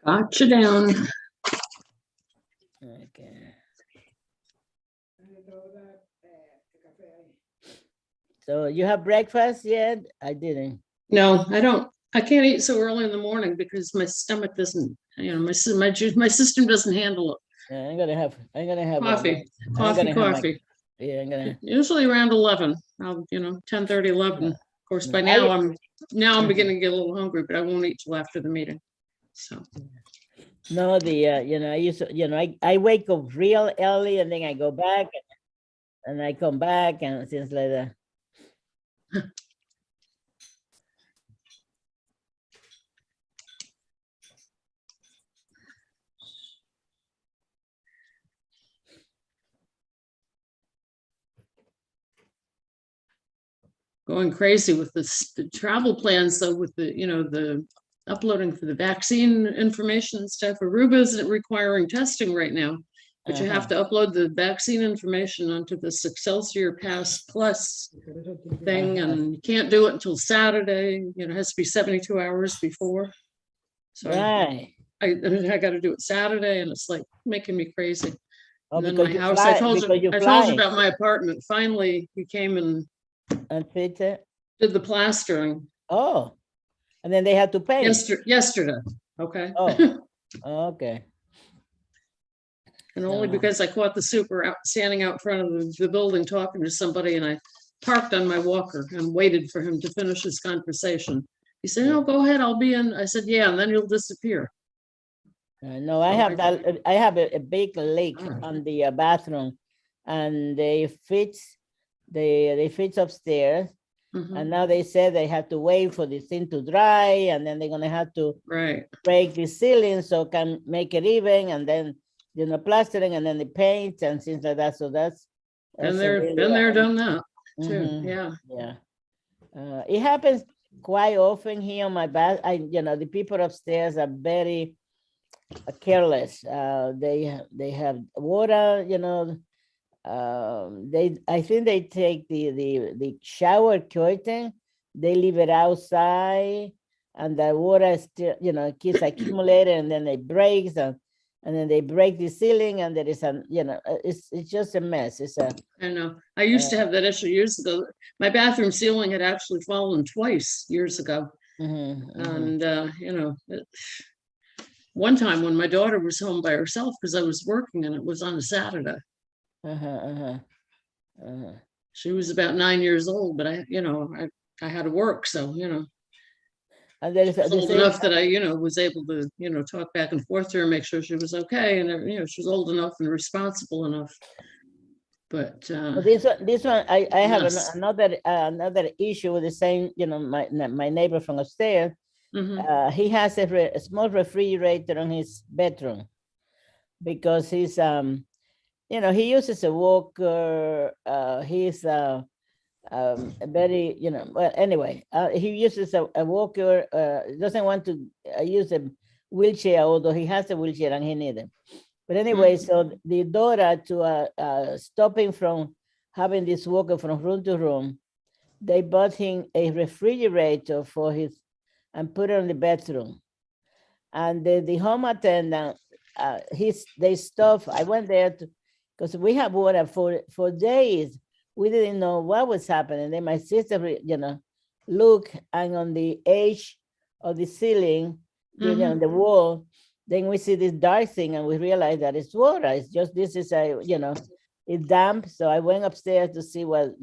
Gotcha down. Okay. So you have breakfast yet? I didn't. No, I don't. I can't eat so early in the morning because my stomach doesn't, my system doesn't handle it. Yeah, I'm gonna have Coffee, coffee. coffee. Yeah, I'm gonna. Usually around 11, I'll, 10:30, 11. Of course, by now I'm beginning to get a little hungry, but I won't eat till after the meeting. So. No, I used to, I wake up real early and then I go back and I come back and things like that. Going crazy with the travel plans, though, with the uploading for the vaccine information and stuff. Aruba isn't requiring testing right now, but you have to upload the vaccine information onto this Excelsior Pass Plus thing, and you can't do it until Saturday. It has to be 72 hours before. So Right. I got to do it Saturday, and it's like making me crazy. Oh, And then my house, I told you about my apartment. Finally, he came and fit it. did the plastering. Oh, and then they had to pay. Yesterday. Okay. Oh, okay. And only because I caught the super standing out front of the building talking to somebody, and I parked on my walker and waited for him to finish his conversation. He said, "No, go ahead, I'll be in." I said, "Yeah," and then you'll disappear. No, I have that. I have a big leak on the bathroom, and they fix upstairs. And now they said they have to wait for the thing to dry, and then they're gonna have to break the ceiling so can make it even, and then plastering, and then the paint and things like that. So that's and they're done that too. Yeah. It happens quite often here on my bath. The people upstairs are very careless. They have water, I think they take the shower curtain, they leave it outside, and the water still, keeps accumulating, and then it breaks, and then they break the ceiling, and there is it's just a mess. I know. I used to have that issue years ago. My bathroom ceiling had actually fallen twice years ago. And one time when my daughter was home by herself because I was working, and it was on a Saturday. She was about 9 years old, but I had to work, so and there is old enough that I was able to talk back and forth to her, make sure she was okay, and she was old enough and responsible enough. But this one I have another issue with the same. My neighbor from upstairs. He has a small refrigerator in his bedroom because he's he uses a walker. He's a very, well, anyway, he uses a walker, doesn't want to use a wheelchair, although he has a wheelchair and he needs it. But anyway, so the daughter, to stop him from having this walker from room to room, they bought him a refrigerator for his, and put it in the bedroom. And the home attendant, they stuff, I went there to, because we have water for days. We didn't know what was happening. Then my sister, look, and on the edge of the ceiling, on the wall, then we see this dark thing, and we realize that it's water. It's just, this is it's damp. So I went upstairs to see what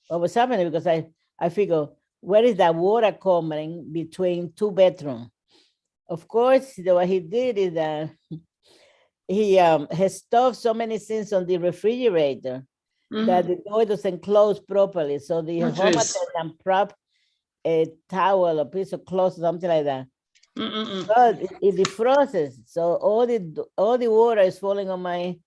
was happening, because I figure, where is that water coming between two bedrooms? Of course, what he did is that he has stuffed so many things on the refrigerator that the door doesn't close properly. So the home attendant prop a towel, a piece of cloth, something like that. But it defrosts. So all the water is falling on my,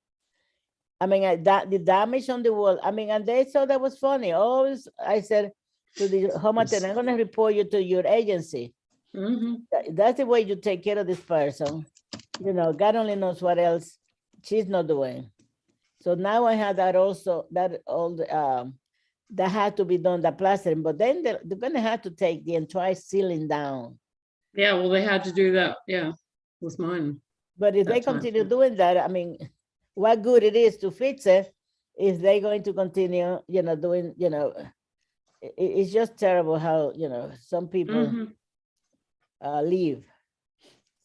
the damage on the wall. And they thought that was funny. Always, I said to the home attendant, I'm going to report you to your agency. That's the way you take care of this person. God only knows what else she's not doing. So now I have that also, that old that had to be done, the plastering, but then they're gonna have to take the entire ceiling down. Yeah, well, they had to do that, yeah, with mine. But if they That's fine. continue doing that, I mean, what good it is to fix it if they're going to continue, doing, it's just terrible how, some people Mhm. leave.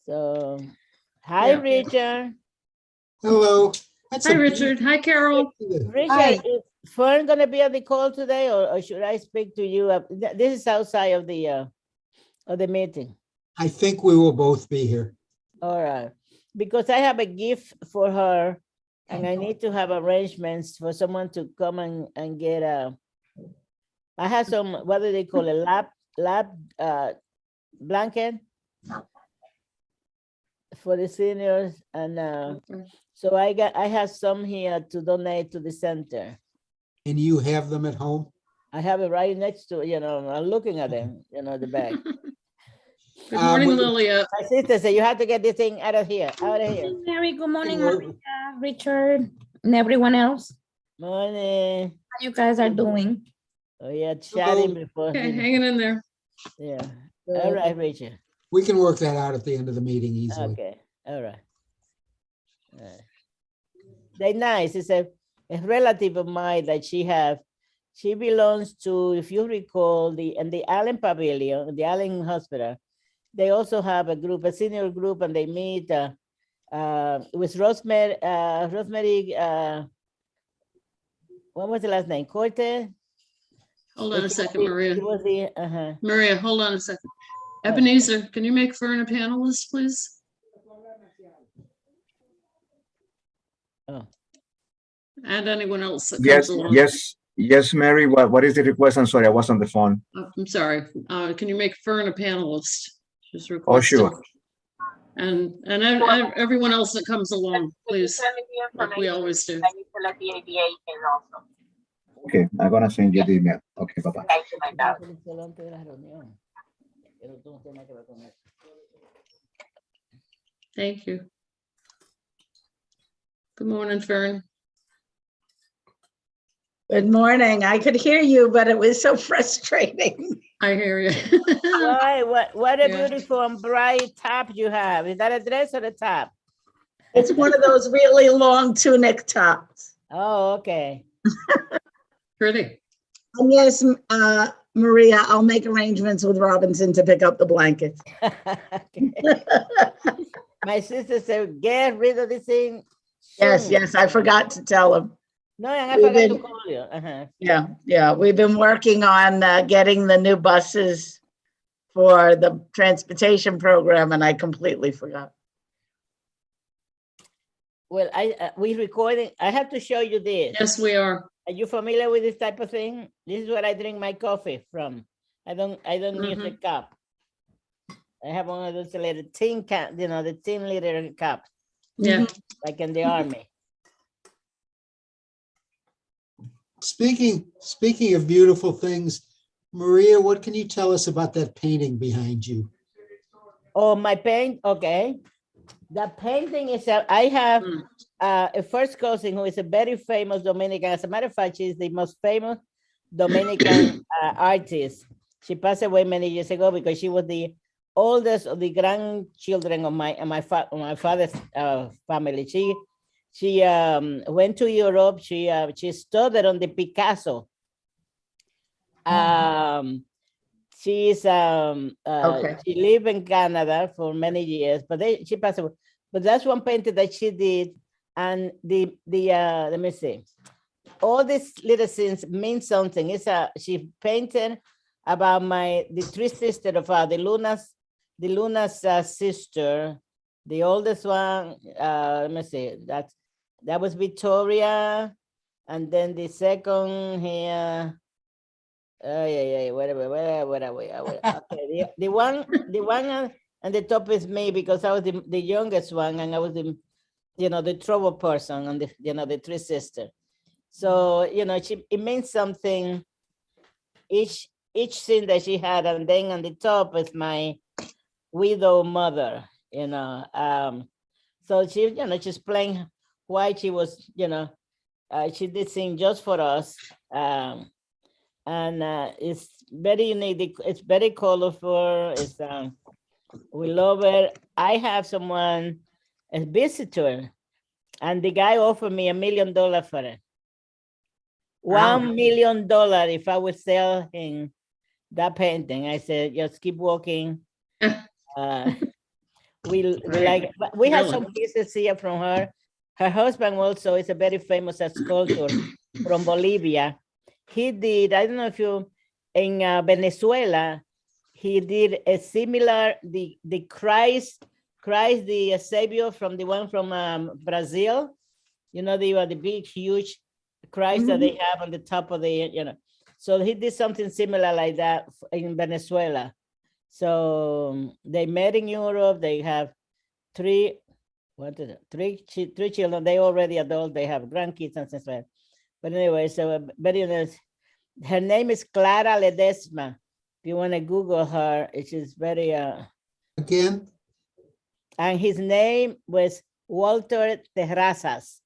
So, hi, Yeah. Richard. Hello. That's Hi, a Richard. Hi, Carol. Richard, Hi. is Fern gonna be on the call today, or should I speak to you? This is outside of the meeting. I think we will both be here. All right, because I have a gift for her, and I need to have arrangements for someone to come and get I have some, what do they call it, lap blanket for the seniors, and Okay. so I have some here to donate to the center. And you have them at home? I have it right next to, I'm looking at them, the bag. Good morning, we- Lilia. My sister said, you have to get this thing out of here, out of here. Mary, good morning, Hello. Maria, Richard, and everyone else. Morning. How you guys are doing? Oh, yeah, chatting Hello. before. Okay, hanging in there. Yeah, all right, Richard. We can work that out at the end of the meeting easily. Okay, all right. They're nice. It's a relative of mine that she belongs to, if you recall, in the Allen Pavilion, the Allen Hospital. They also have a group, a senior group, and they meet with Rosemary, what was the last name? Corte? Hold on a second, Maria. It was the, Maria, hold on a second. Ebenezer, can you make Fern a panelist, please? Oh. And anyone else that comes Yes, along. yes, Mary. What is the request? I'm sorry, I was on the phone. I'm sorry. Can you make Fern a panelist? She's Oh, requested. sure. And everyone else that comes along, please, like we always do. Okay, I'm gonna send you the email. Okay, bye-bye. Thank you. Good morning, Fern. Good morning. I could hear you, but it was so frustrating. I hear you. Why, what a Yeah. beautiful and bright top you have. Is that a dress or a top? It's one of those really long tunic tops. Oh, okay. Pretty. And yes, Maria, I'll make arrangements with Robinson to pick up the blankets. Okay. My sister said, get rid of this thing. Yes, soon." yes, I forgot to tell him. No, and I We forgot to did. call you. Uh-huh. Yeah. We've been working on getting the new buses for the transportation program, and I completely forgot. Well, we recording. I have to show you this. Yes, we are. Are you familiar with this type of thing? This is where I drink my coffee from. I don't use a cup. I have one of those little tin can, the 10-liter cup, Yeah. like in the army. Speaking of beautiful things, Maria, what can you tell us about that painting behind you? Oh, my paint. Okay. The painting is, I have a first cousin who is a very famous Dominican. As a matter of fact, she's the most famous Dominican artist. She passed away many years ago because she was the oldest of the grandchildren of my father's family. She went to Europe. She studied on the Picasso. She's Okay. she lived in Canada for many years, but she passed away. But that's one painting that she did, and the let me see, all these little scenes mean something. She painted about the three sisters of the Luna's sister, the oldest one. Let me see, that was Victoria, and then the second here. Whatever. Okay, the one on the top is me because I was the youngest one, and I was the trouble person on the three sisters. So it means something. Each scene that she had, and then on the top is my widow mother. So she she's playing why she was she did sing just for us. And it's very unique. It's very colorful. It's we love it. I have someone, a visitor, and the guy offered me $1 million for it. $1 million if I would sell him that painting. I said, just keep walking. We Right. have some pieces here from her. Her husband also is a very famous sculptor from Bolivia. He did, I don't know if you, in Venezuela, he did a similar, the Christ the Savior from the one from Brazil. You know, the big, huge Christ that they have on the top of the, you know. So he did something similar like that in Venezuela. So they met in Europe. They have three children. They already adult. They have grandkids and things like that. But anyway, so very nice. Her name is Clara Ledesma. If you want to Google her, she's very Again, and his name was Walter Terrazas.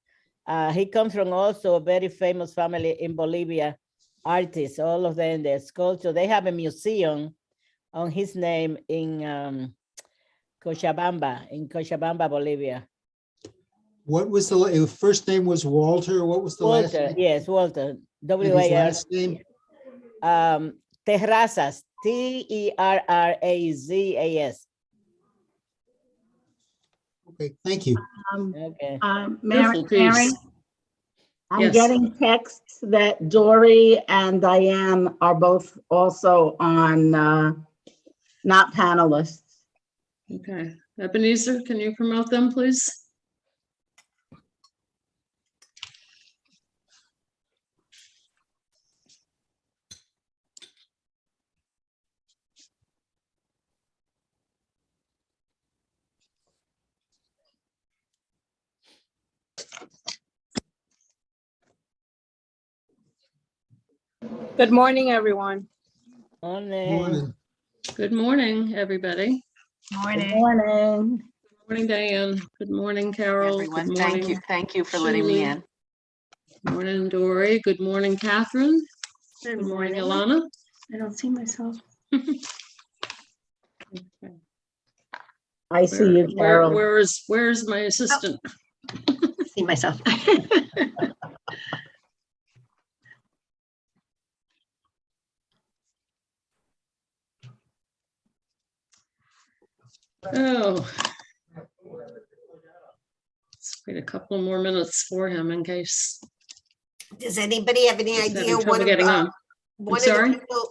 He comes from also a very famous family in Bolivia, artists, all of them, the sculpture. They have a museum on his name in Cochabamba, Bolivia. what was the first name was Walter? What was the last Walter, name? yes, Walter. And his W-A-R. last name? Terrazas, Terrazas. Okay, thank you. Okay. Beautiful Mary, piece. I'm Yes. getting texts that Dory and Diane are both also on, not panelists. Okay. Ebenezer, can you promote them, please? Good morning, everyone. Morning. Good morning, everybody. Good morning. Good morning, Diane. Good morning, Carol. Everyone, Good thank you. morning, Thank you for letting me Julie. in. Good morning, Dory. Good morning, Catherine. Good morning, Alana. I don't see myself. I see you, Carol. Where's my assistant? See myself. Oh. Let's wait a couple more minutes for him in case. Does anybody have any he's idea having trouble what getting on. one of sorry? the people,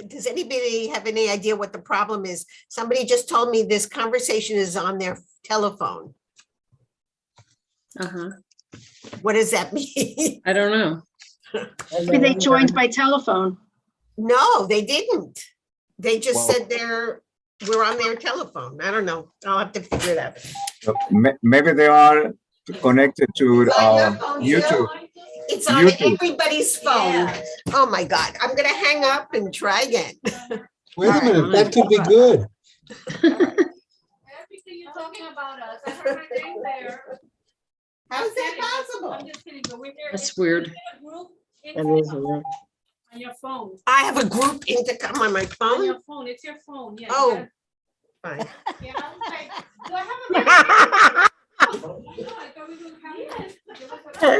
does anybody have any idea what the problem is? Somebody just told me this conversation is on their telephone. Uh-huh. What does that mean? I don't know. Maybe they joined by telephone. No, they didn't. They just Well- said we're on their telephone. I don't know. I'll have to figure it out. Maybe they are connected to On your phone, YouTube. too? It's on YouTube. everybody's phone. Oh my God. I'm gonna hang up and try again. Wait a All minute, that could be good. Everything you're talking about us, I heard my name there. How's that possible? I'm just kidding, but we're there. That's weird. That is weird. On your phone, I have a group intercom on my on phone. your phone, it's your phone, yeah. Oh. yeah. Fine. Yeah, I was like, do I have a? No, I thought we didn't have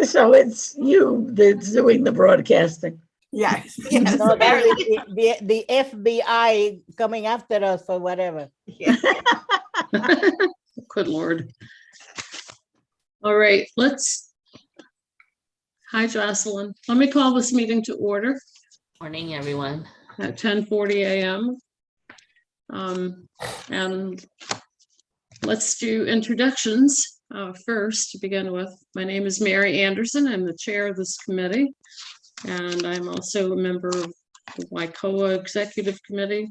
it. So it's you that's doing the broadcasting. Yes, yes. No, that's apparently. the FBI coming after us for whatever. Yeah. Good Lord. All right, hi, Jocelyn. Let me call this meeting to order Morning, everyone. at 10:40 a.m. And let's do introductions first to begin with. My name is Mary Anderson. I'm the chair of this committee, and I'm also a member of the WICOA Executive Committee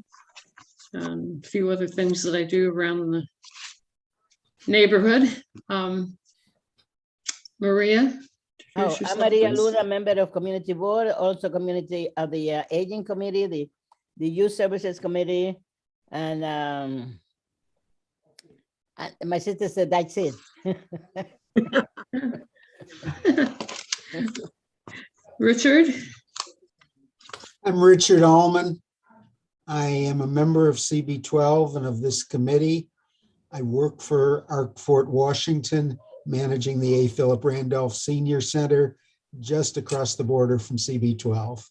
and a few other things that I do around the neighborhood. Maria? Oh, introduce I'm yourself, Maria please. Luna, member of community board, also community of the aging committee, the youth services committee, and my sister said that's it. Richard? I'm Richard Allman. I am a member of CB12 and of this committee. I work for ARC Fort Washington, managing the A. Philip Randolph Senior Center, just across the border from CB12.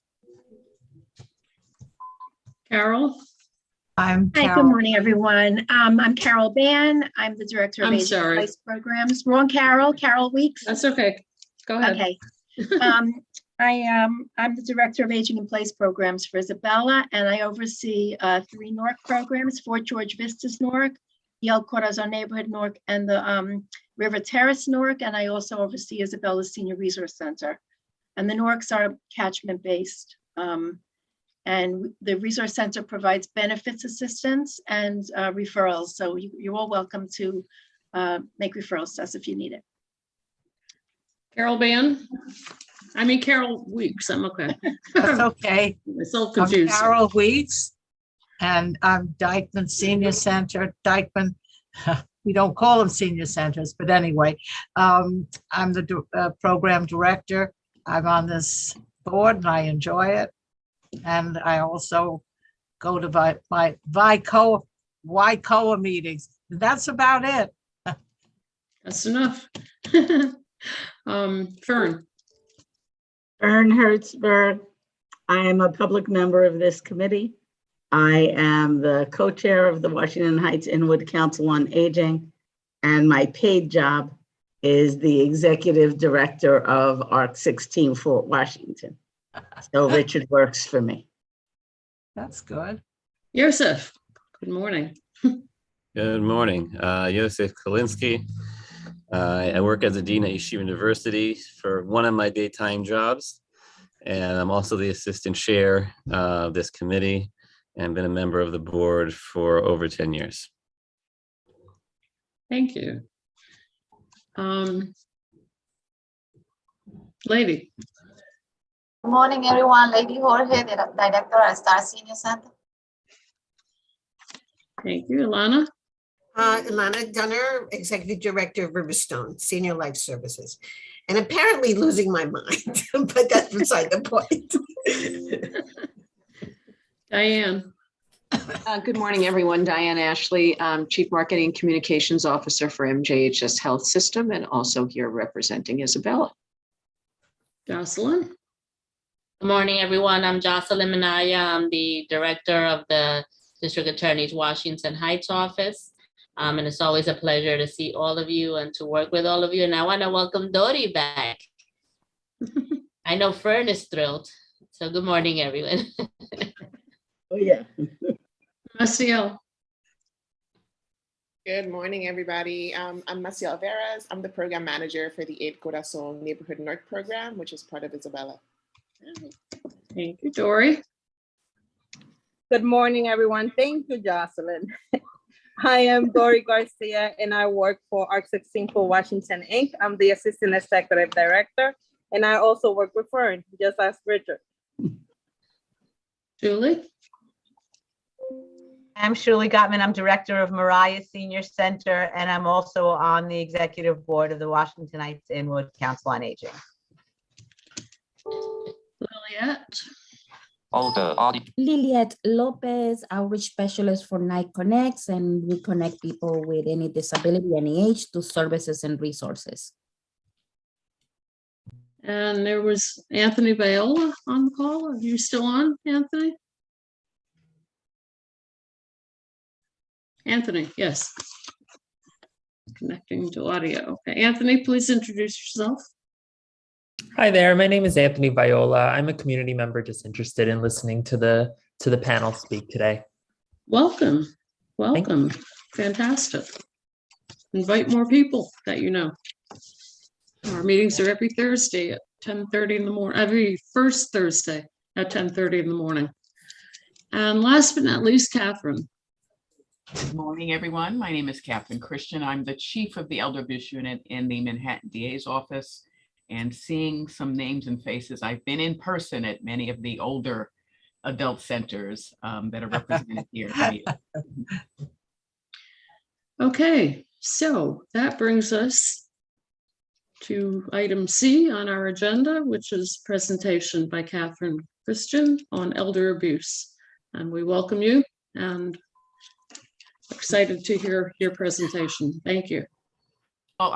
Carol? Hi, good morning, everyone. I'm Carol Ban. I'm the Director of I'm Aging sorry. Place Programs. Wrong Carol, Carol Weeks. That's okay. Go ahead. Okay. I'm the Director of Aging in Place Programs for Isabella, and I oversee 3 Newark programs, Fort George Vistas Newark, Yale Corazon Neighborhood Newark, and the River Terrace Newark, and I also oversee Isabella's Senior Resource Center. And the Newarks are catchment-based. And the Resource Center provides benefits assistance and referrals. So you're all welcome to make referrals to us if you need it. Carol Ban? I mean, Carol Weeks, I'm okay. That's okay. It's so I'm confusing. Carol Weeks, and I'm Dyckman Senior Center. Dyckman, we don't call them senior centers, but anyway, I'm the program director. I'm on this board and I enjoy it. And I also go to my YCOA meetings. That's about it. That's enough. Fern? Fern Hertzberg. I am a public member of this committee. I am the co-chair of the Washington Heights Inwood Council on Aging, and my paid job is the executive director of ARC 16 Fort Washington. So Richard works for me. That's good. Yosef, good morning. Good morning. Yosef Kalinsky. I work as a dean at Yeshiva University for one of my daytime jobs, and I'm also the assistant chair of this committee and been a member of the board for over 10 years. Thank you. Lady. Good morning, everyone. Lady Jorge, the director at Star Senior Center. Thank you. Ilana? Ilana Gunner, Executive Director of Riverstone Senior Life Services. And apparently losing my mind, but that's beside the point. Diane. Good morning, everyone. Diane Ashley, Chief Marketing and Communications Officer for MJHS Health System, and also here representing Isabella. Jocelyn. Good morning, everyone. I'm Jocelyn Minaya. I'm the director of the District Attorney's Washington Heights office. And it's always a pleasure to see all of you and to work with all of you. And I want to welcome Dori back. I know Fern is thrilled. So good morning, everyone. Oh, yeah. Maciel. Good morning, everybody. I'm Maciel Veras. I'm the program manager for the 8 Corazon Neighborhood North program, which is part of Isabella. Thank you, Dory. Good morning, everyone. Thank you, Jocelyn. I am Dory Garcia, and I work for ARC 16 for Washington, Inc. I'm the Assistant Executive Director, and I also work with Fern, just as Richard. Julie? I'm Shirley Gottman. I'm Director of Mariah Senior Center, and I'm also on the Executive Board of the Washington Heights Inwood Council on Aging. Liliette? Liliette Lopez, Outreach Specialist for Night Connects, and we connect people with any disability, any age, to services and resources. And there was Anthony Viola on the call. Are you still on, Anthony? Anthony, yes. Connecting to audio. Okay, Anthony, please introduce yourself. Hi there, my name is Anthony Viola. I'm a community member just interested in listening to the panel speak today. Welcome, welcome. Fantastic. Invite more people that you know. Our meetings are every Thursday at 10:30 in the morning, every first Thursday at 10:30 in the morning. And last but not least, Catherine. Good morning, everyone. My name is Catherine Christian. I'm the chief of the Elder Abuse Unit in the Manhattan DA's office. And seeing some names and faces, I've been in person at many of the older adult centers that are represented here. Okay, so that brings us to item C on our agenda, which is presentation by Catherine Christian on elder abuse. And we welcome you and excited to hear your presentation. Thank you. Well,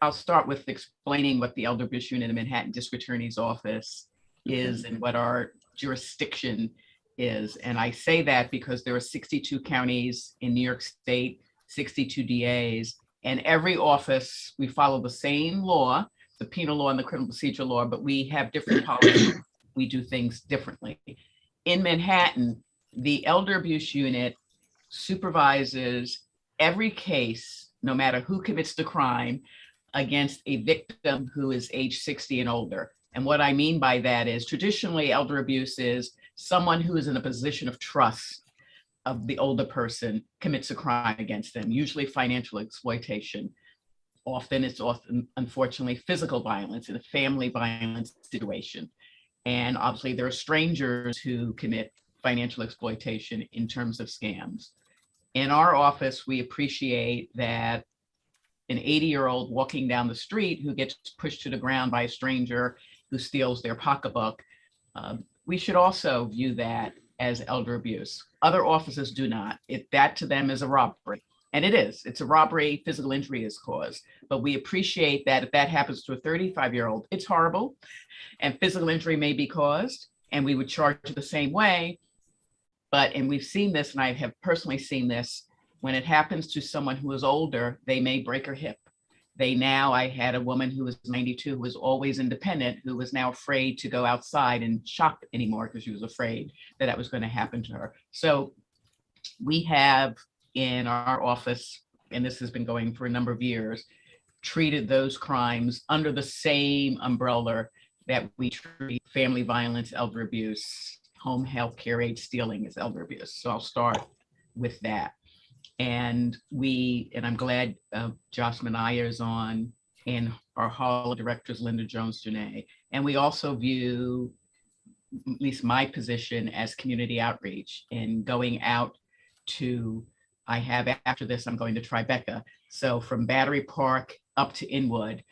I'll start with explaining what the Elder Abuse Unit in Manhattan District Attorney's Office is and what our jurisdiction is. And I say that because there are 62 counties in New York State, 62 DAs, and every office, we follow the same law, the penal law and the criminal procedure law, but we have different policies. We do things differently. In Manhattan, the Elder Abuse Unit supervises every case, no matter who commits the crime, against a victim who is age 60 and older. And what I mean by that is traditionally elder abuse is someone who is in a position of trust of the older person commits a crime against them, usually financial exploitation. Often it's unfortunately physical violence in a family violence situation. And obviously there are strangers who commit financial exploitation in terms of scams. In our office, we appreciate that an 80-year-old walking down the street who gets pushed to the ground by a stranger who steals their pocketbook, we should also view that as elder abuse. Other offices do not. That to them is a robbery. And it is. It's a robbery. Physical injury is caused. But we appreciate that if that happens to a 35-year-old, it's horrible. And physical injury may be caused. And we would charge it the same way. And we've seen this, and I have personally seen this, when it happens to someone who is older, they may break her hip. I had a woman who was 92, who was always independent, who was now afraid to go outside and shop anymore because she was afraid that that was going to happen to her. So we have in our office, and this has been going for a number of years, treated those crimes under the same umbrella that we treat family violence, elder abuse, home health care aid stealing as elder abuse. So I'll start with that. And I'm glad Josh Minaya is on, and our hall directors, Linda Jones-Janae. And we also view, at least my position, as community outreach and going out to, after this, I'm going to Tribeca. So from Battery Park up to Inwood,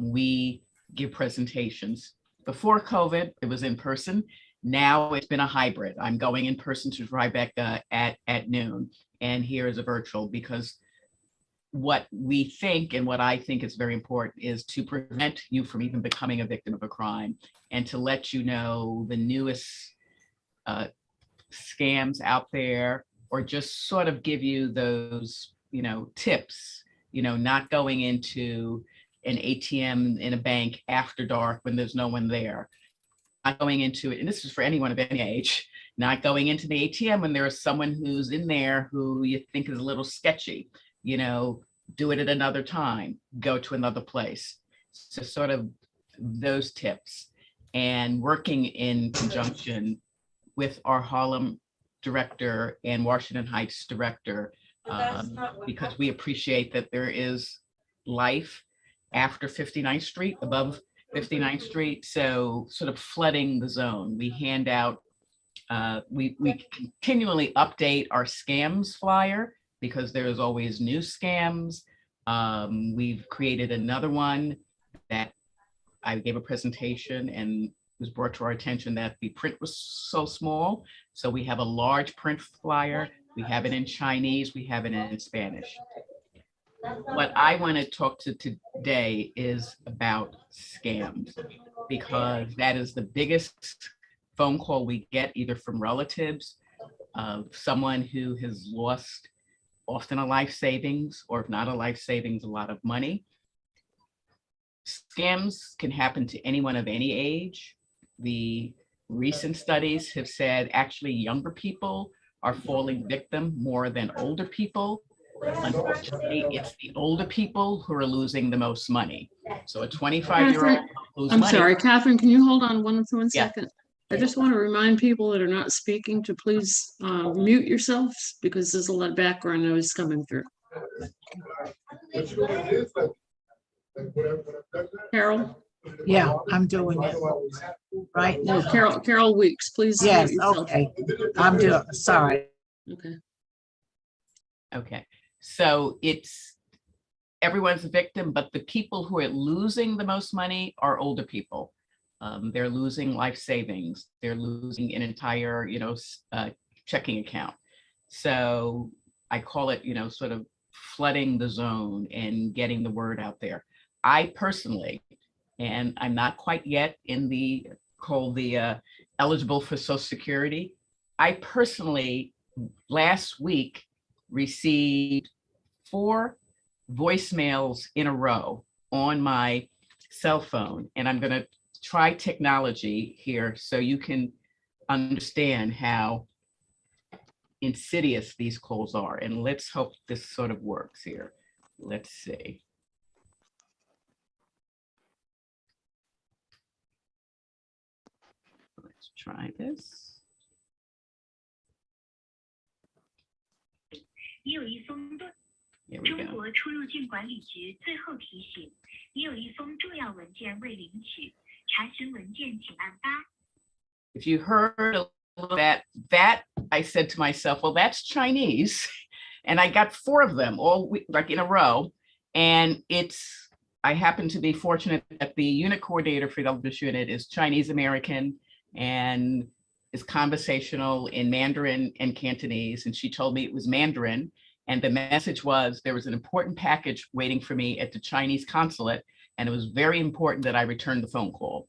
we give presentations. Before COVID, it was in person. Now it's been a hybrid. I'm going in person to Tribeca at noon. And here is a virtual, because what we think and what I think is very important is to prevent you from even becoming a victim of a crime, and to let you know the newest scams out there, or just sort of give you those, tips, not going into an ATM in a bank after dark when there's no one there. Not going into it, and this is for anyone of any age, not going into the ATM when there is someone who's in there who you think is a little sketchy, do it at another time, go to another place. So sort of those tips, and working in conjunction with our Harlem director and Washington Heights director, because we appreciate that there is life after 59th Street, above 59th Street. So sort of flooding the zone. We hand out, we continually update our scams flyer because there's always new scams. We've created another one that I gave a presentation, and it was brought to our attention that the print was so small. So we have a large print flyer. We have it in Chinese, we have it in Spanish. What I want to talk to today is about scams, because that is the biggest phone call we get, either from relatives of someone who has lost often a life savings, or if not a life savings, a lot of money. Scams can happen to anyone of any age. The recent studies have said actually younger people are falling victim more than older people. Unfortunately, it's the older people who are losing the most money. So a 25-year-old loses money. I'm sorry, Catherine, can you hold on one Yeah. second? I just want to remind people that are not speaking to please mute yourselves, because there's a lot of background noise coming through. Carol? Yeah, I'm doing it right No, now. Carol Weeks, please mute Yes, yourself. okay. I'm doing, sorry. Okay. Okay, so everyone's a victim, but the people who are losing the most money are older people. They're losing life savings. They're losing an entire, checking account. So I call it, sort of flooding the zone and getting the word out there. I personally, and I'm not quite yet in the eligible for Social Security. I personally, last week, received 4 voicemails in a row on my cell phone. And I'm going to try technology here so you can understand how insidious these calls are. And let's hope this sort of works here. Let's see. Let's try this. Here we go. If you heard that I said to myself, well, that's Chinese. And I got 4 of them all like in a row. And I happen to be fortunate that the unit coordinator for the LBIS unit is Chinese American and is conversational in Mandarin and Cantonese. And she told me it was Mandarin. And the message was there was an important package waiting for me at the Chinese consulate. And it was very important that I return the phone call.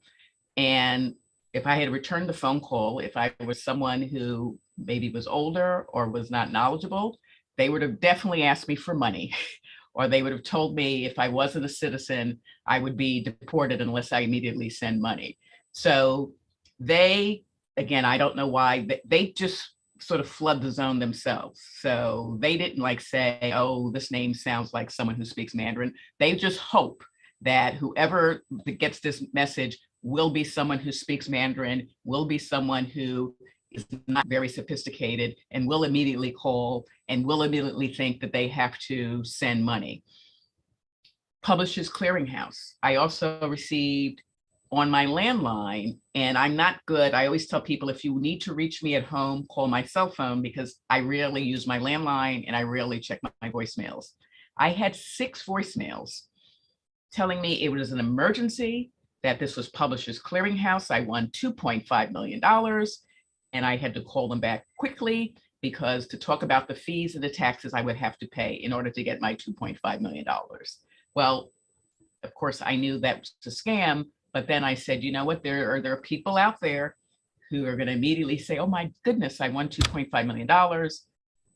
And if I had returned the phone call, if I was someone who maybe was older or was not knowledgeable, they would have definitely asked me for money. Or they would have told me if I wasn't a citizen, I would be deported unless I immediately send money. So they, again, I don't know why, they just sort of flood the zone themselves. So they didn't like say, oh, this name sounds like someone who speaks Mandarin. They just hope that whoever gets this message will be someone who speaks Mandarin, will be someone who is not very sophisticated and will immediately call and will immediately think that they have to send money. Publishers Clearinghouse. I also received on my landline, and I'm not good. I always tell people, if you need to reach me at home, call my cell phone, because I rarely use my landline and I rarely check my voicemails. I had 6 voicemails telling me it was an emergency, that this was Publishers Clearinghouse. I won $2.5 million. And I had to call them back quickly because to talk about the fees and the taxes I would have to pay in order to get my $2.5 million. Well, of course, I knew that was a scam, but then I said, you know what, there are people out there who are going to immediately say, oh my goodness, I won $2.5 million,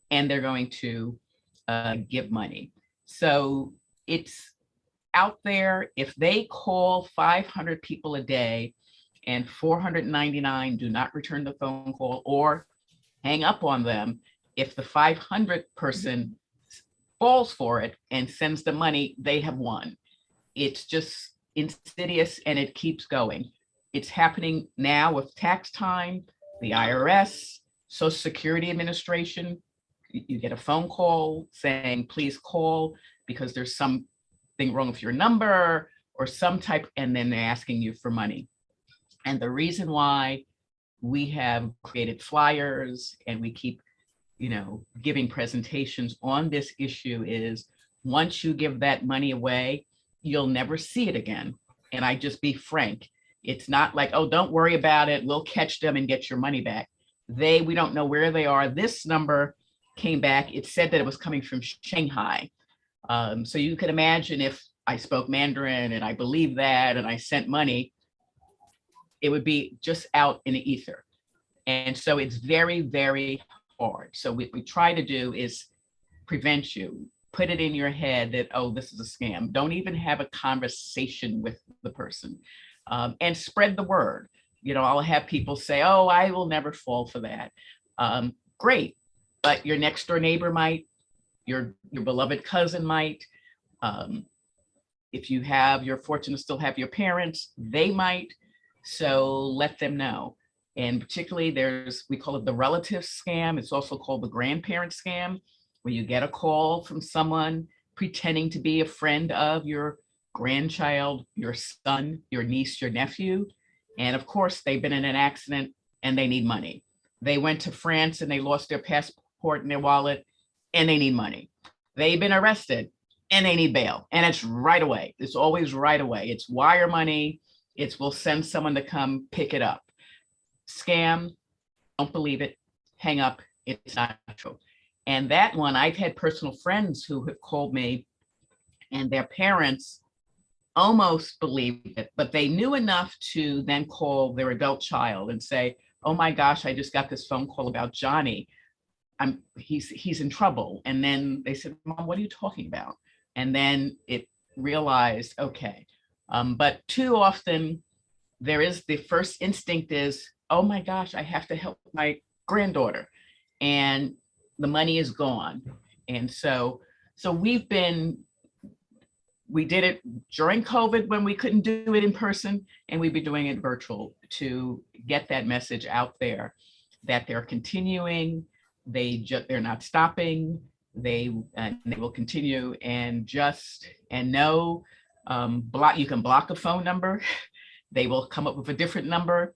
and they're going to give money. So it's out there. If they call 500 people a day and 499 do not return the phone call or hang up on them, if the 500th person falls for it and sends the money, they have won. It's just insidious and it keeps going. It's happening now with tax time, the IRS, Social Security Administration. You get a phone call saying, please call because there's something wrong with your number or some type, and then they're asking you for money. And the reason why we have created flyers and we keep, giving presentations on this issue is once you give that money away, you'll never see it again. And I just be frank, it's not like, oh, don't worry about it, we'll catch them and get your money back. We don't know where they are. This number came back, it said that it was coming from Shanghai. So you can imagine if I spoke Mandarin and I believed that and I sent money, it would be just out in the ether. And so it's very, very hard. So what we try to do is prevent you, put it in your head that, oh, this is a scam. Don't even have a conversation with the person, and spread the word. I'll have people say, oh, I will never fall for that. Great, but your next door neighbor might, your beloved cousin might. If you're fortunate to still have your parents, they might. So let them know. And particularly we call it the relative scam. It's also called the grandparent scam, where you get a call from someone pretending to be a friend of your grandchild, your son, your niece, your nephew. And of course, they've been in an accident and they need money. They went to France and they lost their passport and their wallet and they need money. They've been arrested and they need bail. And it's right away. It's always right away. It's wire money. It's we'll send someone to come pick it up. Scam, don't believe it, hang up, it's not true. And that one, I've had personal friends who have called me and their parents almost believed it, but they knew enough to then call their adult child and say, oh my gosh, I just got this phone call about Johnny. He's in trouble. And then they said, Mom, what are you talking about? And then it realized, okay. But too often there is the first instinct is, oh my gosh, I have to help my granddaughter. And the money is gone. And so we did it during COVID when we couldn't do it in person, and we've been doing it virtual to get that message out there that they're continuing, they're not stopping, they will continue, and know, you can block a phone number, they will come up with a different number.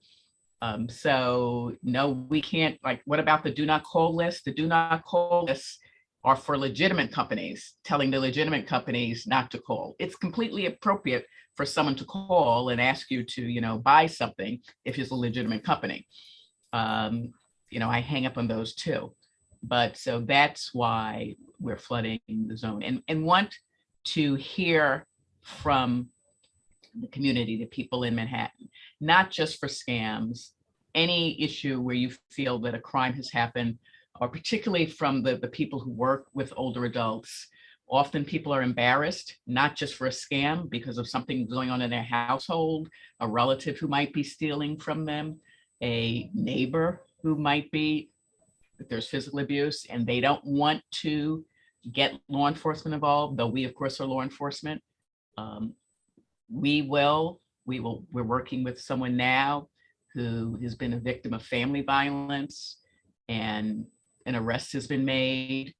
So no, we can't, like, what about the do not call list? The do not call lists are for legitimate companies, telling the legitimate companies not to call. It's completely appropriate for someone to call and ask you to, buy something if it's a legitimate company. I hang up on those too. But so that's why we're flooding the zone and want to hear from the community, the people in Manhattan, not just for scams, any issue where you feel that a crime has happened, or particularly from the people who work with older adults. Often people are embarrassed, not just for a scam, because of something going on in their household, a relative who might be stealing from them, a neighbor who might be, if there's physical abuse, and they don't want to get law enforcement involved, though we of course are law enforcement. We're working with someone now who has been a victim of family violence, and an arrest has been made,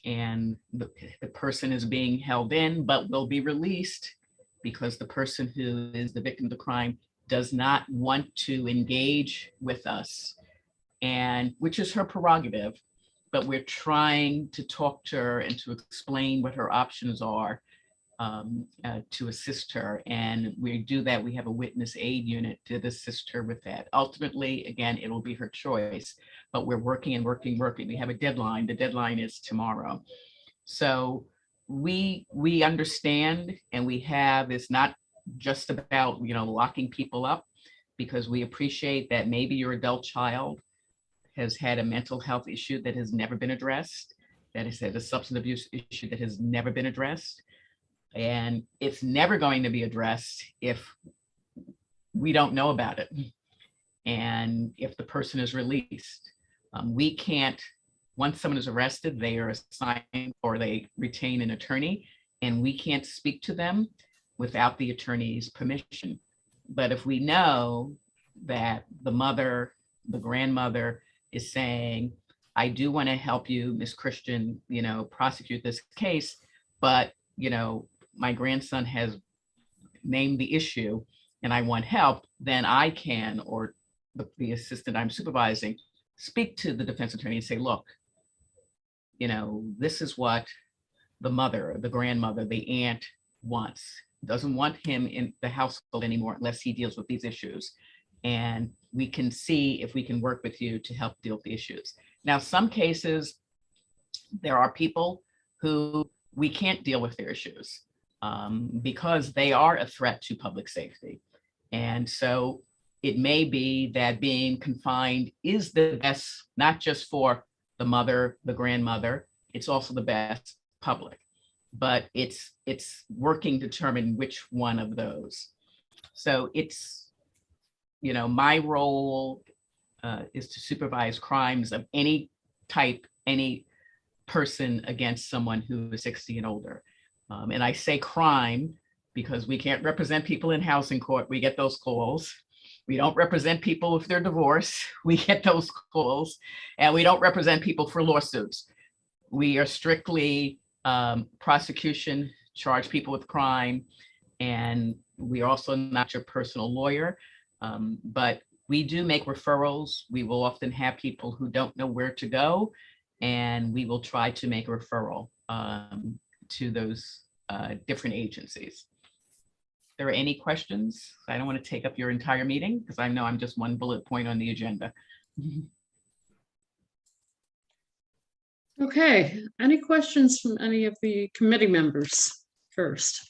and the person is being held in, but will be released because the person who is the victim of the crime does not want to engage with us, and which is her prerogative, but we're trying to talk to her and to explain what her options are to assist her. And we do that. We have a witness aid unit to assist her with that. Ultimately, again, it will be her choice, but we're working and working. We have a deadline. The deadline is tomorrow. So we understand, and it's not just about, locking people up, because we appreciate that maybe your adult child has had a mental health issue that has never been addressed, that has had a substance abuse issue that has never been addressed. And it's never going to be addressed if we don't know about it. And if the person is released, we can't, once someone is arrested, they are assigned or they retain an attorney, and we can't speak to them without the attorney's permission. But if we know that the mother, the grandmother is saying, I do want to help you, Ms. Christian, prosecute this case, but, my grandson has named the issue and I want help, then I can, or the assistant I'm supervising, speak to the defense attorney and say, look, this is what the mother, the grandmother, the aunt wants. Doesn't want him in the household anymore unless he deals with these issues. And we can see if we can work with you to help deal with the issues. Now, some cases, there are people who we can't deal with their issues because they are a threat to public safety. And so it may be that being confined is the best, not just for the mother, the grandmother, it's also the best public, but it's working to determine which one of those. So it's, my role is to supervise crimes of any type, any person against someone who is 60 and older. And I say crime because we can't represent people in housing court. We get those calls. We don't represent people if they're divorced. We get those calls. And we don't represent people for lawsuits. We are strictly prosecution, charge people with crime. And we are also not your personal lawyer. But we do make referrals. We will often have people who don't know where to go, and we will try to make a referral to those different agencies. There are any questions? I don't want to take up your entire meeting because I know I'm just one bullet point on the agenda. Okay, any questions from any of the committee members first?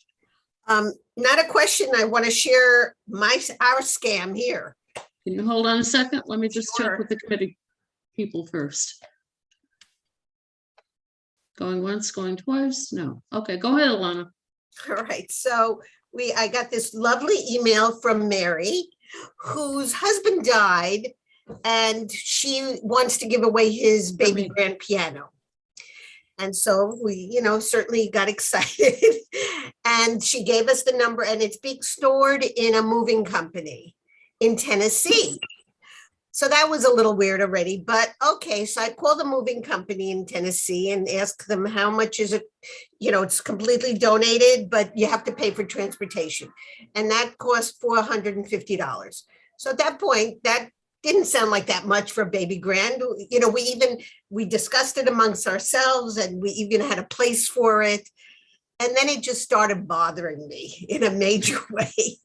Not a question. I want to share our scam here. Can you hold on a second? Let me just check Sure. with the committee people first. Going once, going twice? No. Okay, go ahead, Alana. All right, so I got this lovely email from Mary, whose husband died, and she wants to give away his baby grand piano. And so we, certainly got excited. And she gave us the number, and it's being stored in a moving company in Tennessee. So that was a little weird already, but okay. So I called the moving company in Tennessee and asked them how much is it, it's completely donated, but you have to pay for transportation. And that cost $450. So at that point, that didn't sound like that much for a baby grand. We discussed it amongst ourselves, and we even had a place for it. And then it just started bothering me in a major way.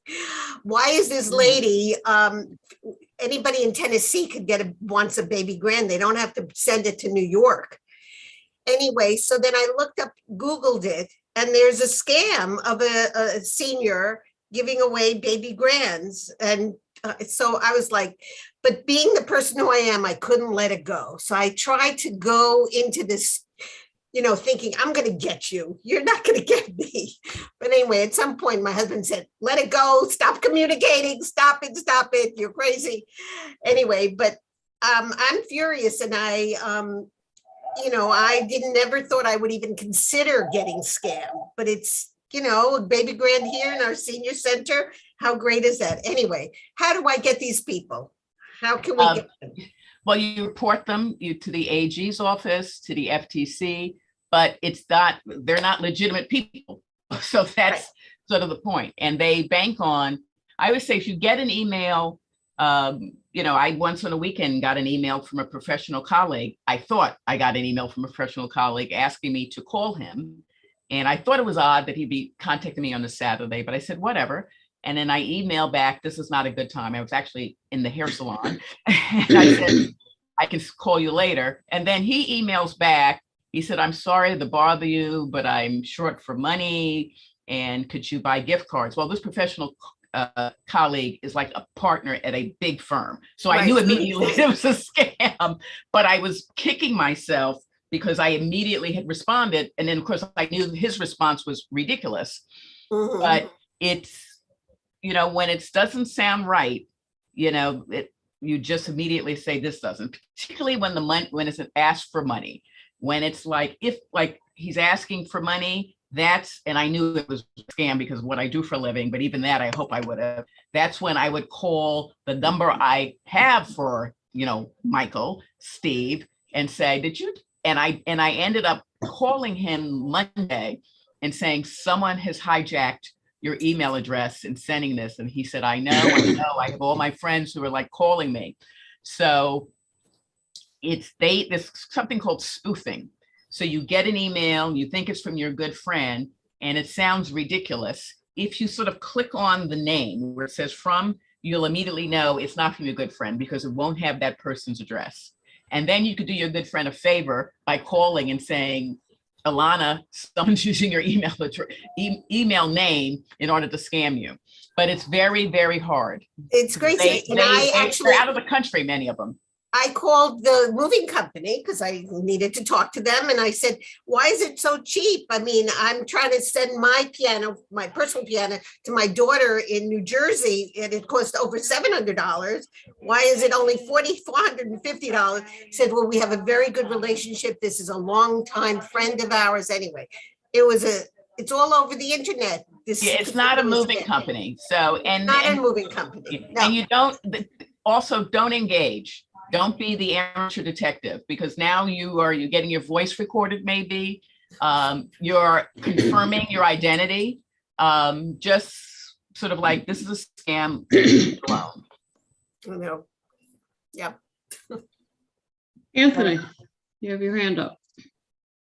Why is this lady, anybody in Tennessee could wants a baby grand. They don't have to send it to New York. Anyway, so then I Googled it, and there's a scam of a senior giving away baby grands. And so I was like, but being the person who I am, I couldn't let it go. So I tried to go into this, thinking, I'm going to get you. You're not going to get me. But anyway, at some point, my husband said, let it go. Stop communicating. Stop it. You're crazy. Anyway, but I'm furious. And I never thought I would even consider getting scammed. But it's, a baby grand here in our senior center. How great is that? Anyway, how do I get these people? How can we get them? Well, you report them to the AG's office, to the FTC, but they're not legitimate people. So that's sort of the point. And they bank on, I would say if you get an email, I once on a weekend got an email from a professional colleague. I thought I got an email from a professional colleague asking me to call him. And I thought it was odd that he'd be contacting me on a Saturday, but I said, whatever. And then I emailed back, this is not a good time. I was actually in the hair salon. And I said, I can call you later. And then he emails back. He said, I'm sorry to bother you, but I'm short for money. And could you buy gift cards? Well, this professional colleague is like a partner at a big firm. So I knew immediately it was a scam, but I was kicking myself because I immediately had responded. And then of course I knew his response was ridiculous, but it's, when it doesn't sound right, you just immediately say this doesn't, particularly when it's asked for money. When it's like, if he's asking for money, and I knew it was a scam because of what I do for a living, but even that, I hope I would have, that's when I would call the number I have for, Michael, Steve, and say, did you, and I ended up calling him Monday and saying, someone has hijacked your email address and sending this. And he said, I know, I have all my friends who are like calling me. So there's something called spoofing. So you get an email, you think it's from your good friend, and it sounds ridiculous. If you sort of click on the name where it says from, you'll immediately know it's not from your good friend because it won't have that person's address. And then you could do your good friend a favor by calling and saying, Alana, someone's using your email name in order to scam you. But it's very, very hard. It's crazy. They're out of the country, many of them. I called the moving company because I needed to talk to them. And I said, why is it so cheap? I mean, I'm trying to send my personal piano to my daughter in New Jersey, and it cost over $700. Why is it only $450? He said, well, we have a very good relationship. This is a longtime friend of ours. Anyway, it's all over the internet. It's not a moving company. So, not a moving company. No. And you don't engage. Don't be the amateur detective, because now you're getting your voice recorded, maybe. You're confirming your identity. Just sort of like, this is a scam. I know. Yep. Anthony, you have your hand up.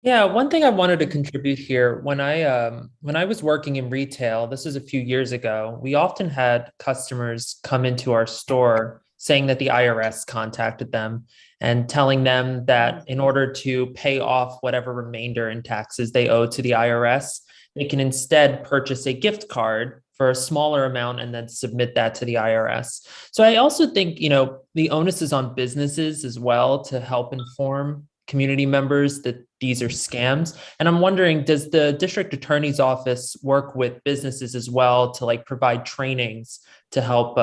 Yeah, one thing I wanted to contribute here, when I was working in retail, this is a few years ago, we often had customers come into our store saying that the IRS contacted them and telling them that in order to pay off whatever remainder in taxes they owe to the IRS, they can instead purchase a gift card for a smaller amount and then submit that to the IRS. So I also think, the onus is on businesses as well to help inform community members that these are scams. And I'm wondering, does the district attorney's office work with businesses as well to provide trainings to help,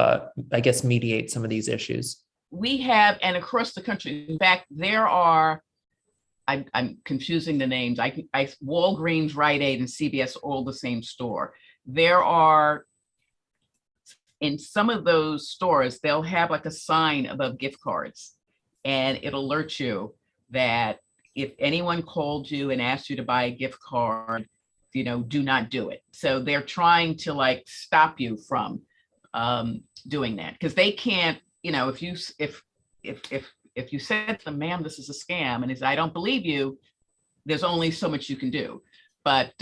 mediate some of these issues? We have, and across the country, in fact, there are, I'm confusing the names. Walgreens, Rite Aid, and CVS, all the same store. There are, in some of those stores, they'll have a sign above gift cards, and it'll alert you that if anyone called you and asked you to buy a gift card, do not do it. So they're trying to stop you from doing that, because they can't, if you said to them, ma'am, this is a scam, and I don't believe you, there's only so much you can do. But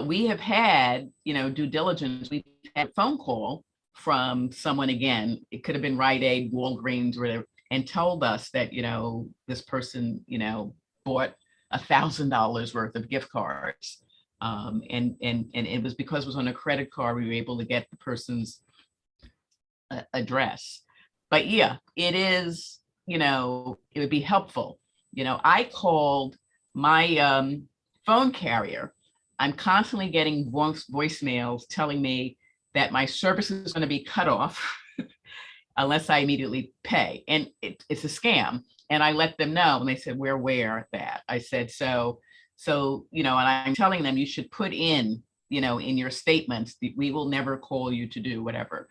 we have had, due diligence. We've had a phone call from someone, again, it could have been Rite Aid, Walgreens, whatever, and told us that, this person, bought $1,000 worth of gift cards. And it was because it was on a credit card, we were able to get the person's address. But yeah, it is, it would be helpful. I called my phone carrier. I'm constantly getting voicemails telling me that my service is going to be cut off unless I immediately pay. And it's a scam. And I let them know, and they said, we're aware of that. I said, so, and I'm telling them you should put in, in your statements, we will never call you to do whatever.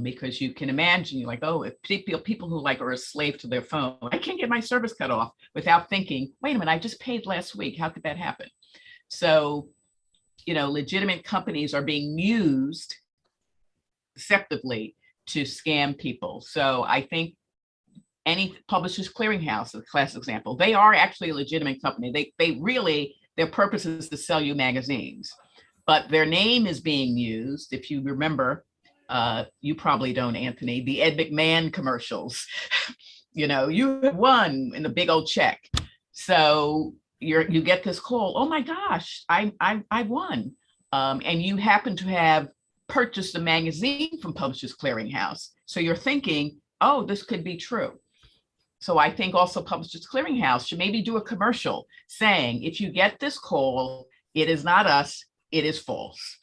Because you can imagine, you're like, oh, if people who are a slave to their phone, I can't get my service cut off without thinking, wait a minute, I just paid last week. How could that happen? So, legitimate companies are being used deceptively to scam people. So I think any Publishers Clearinghouse, a classic example, they are actually a legitimate company. They really, their purpose is to sell you magazines, but their name is being used. If you remember, you probably don't, Anthony, the Ed McMahon commercials, you won in the big old check. So you get this call, oh my gosh, I won. And you happen to have purchased a magazine from Publishers Clearinghouse. So you're thinking, oh, this could be true. So I think also Publishers Clearinghouse should maybe do a commercial saying, if you get this call, it is not us, it is false.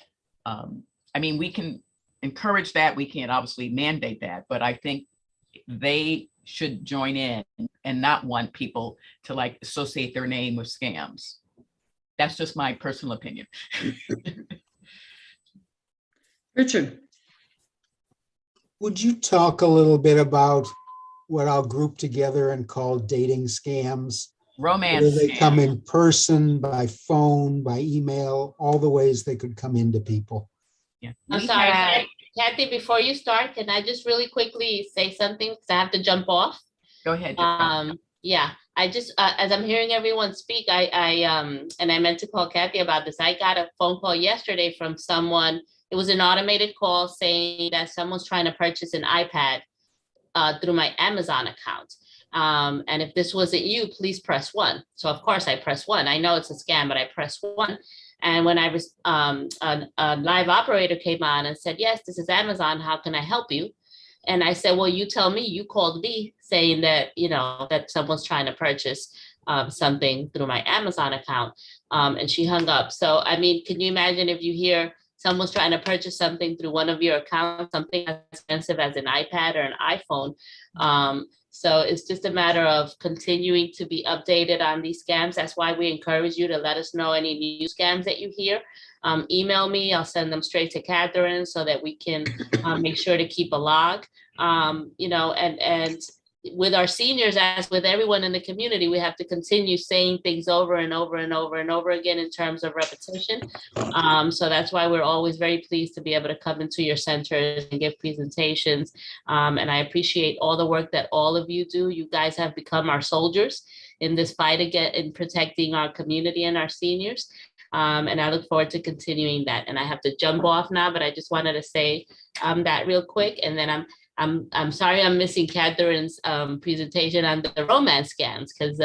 We can encourage that. We can't obviously mandate that, but I think they should join in and not want people to associate their name with scams. That's just my personal opinion. Richard. Would you talk a little bit about what I'll group together and call dating scams? Romance. Whether they come in person, by phone, by email, all the ways they could come into people. Yeah. I'm sorry, Kathy, before you start, can I just really quickly say something? Because I have to jump off. Go ahead. Yeah, I just, as I'm hearing everyone speak, and I meant to call Kathy about this. I got a phone call yesterday from someone. It was an automated call saying that someone's trying to purchase an iPad through my Amazon account. And if this wasn't you, please press 1. So of course I press 1. I know it's a scam, but I press 1. And when I was, a live operator came on and said, yes, this is Amazon. How can I help you? And I said, well, you tell me. You called me saying that, that someone's trying to purchase something through my Amazon account. And she hung up. So, can you imagine if you hear someone's trying to purchase something through one of your accounts, something as expensive as an iPad or an iPhone? So it's just a matter of continuing to be updated on these scams. That's why we encourage you to let us know any new scams that you hear. Email me, I'll send them straight to Catherine so that we can make sure to keep a log. with our seniors, as with everyone in the community, we have to continue saying things over and over and over and over again in terms of repetition. So that's why we're always very pleased to be able to come into your centers and give presentations. And I appreciate all the work that all of you do. You guys have become our soldiers in this fight again in protecting our community and our seniors. And I look forward to continuing that. And I have to jump off now, but I just wanted to say that real quick. And then I'm sorry I'm missing Catherine's presentation on the romance scams, because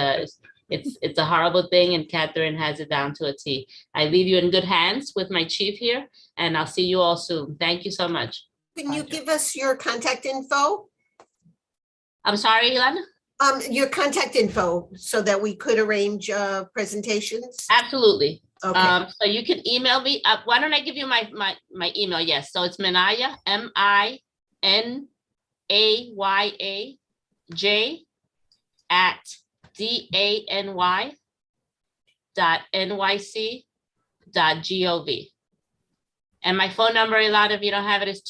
it's a horrible thing, and Catherine has it down to a T. I leave you in good hands with my chief here, and I'll see you all soon. Thank you so much. Can you give us your contact info? I'm sorry, Ilana? Your contact info so that we could arrange presentations? Absolutely. Okay. So you can email me. Why don't I give you my email? Yes. So it's Minaya, MINAYAJ @DANY.NYC.gov. And my phone number, a lot of you don't have it, is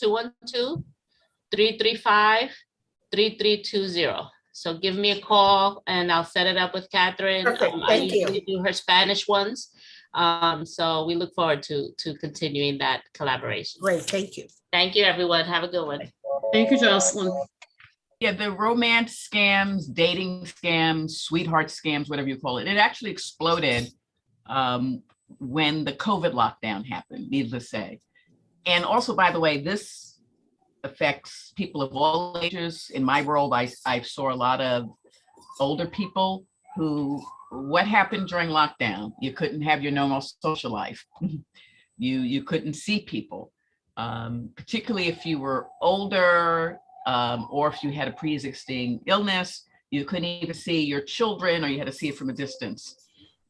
212-335-3320. So give me a call and I'll set it up with Catherine. Perfect. I Thank usually you. do her Spanish ones. So we look forward to continuing that collaboration. Great, thank you. Thank you, everyone. Have a good one. Thank you, Jocelyn. Yeah, the romance scams, dating scams, sweetheart scams, whatever you call it, it actually exploded when the COVID lockdown happened, needless to say. And also, by the way, this affects people of all ages. In my world, I saw a lot of older people who, what happened during lockdown? You couldn't have your normal social life. You couldn't see people, particularly if you were older, or if you had a pre-existing illness. You couldn't even see your children, or you had to see it from a distance.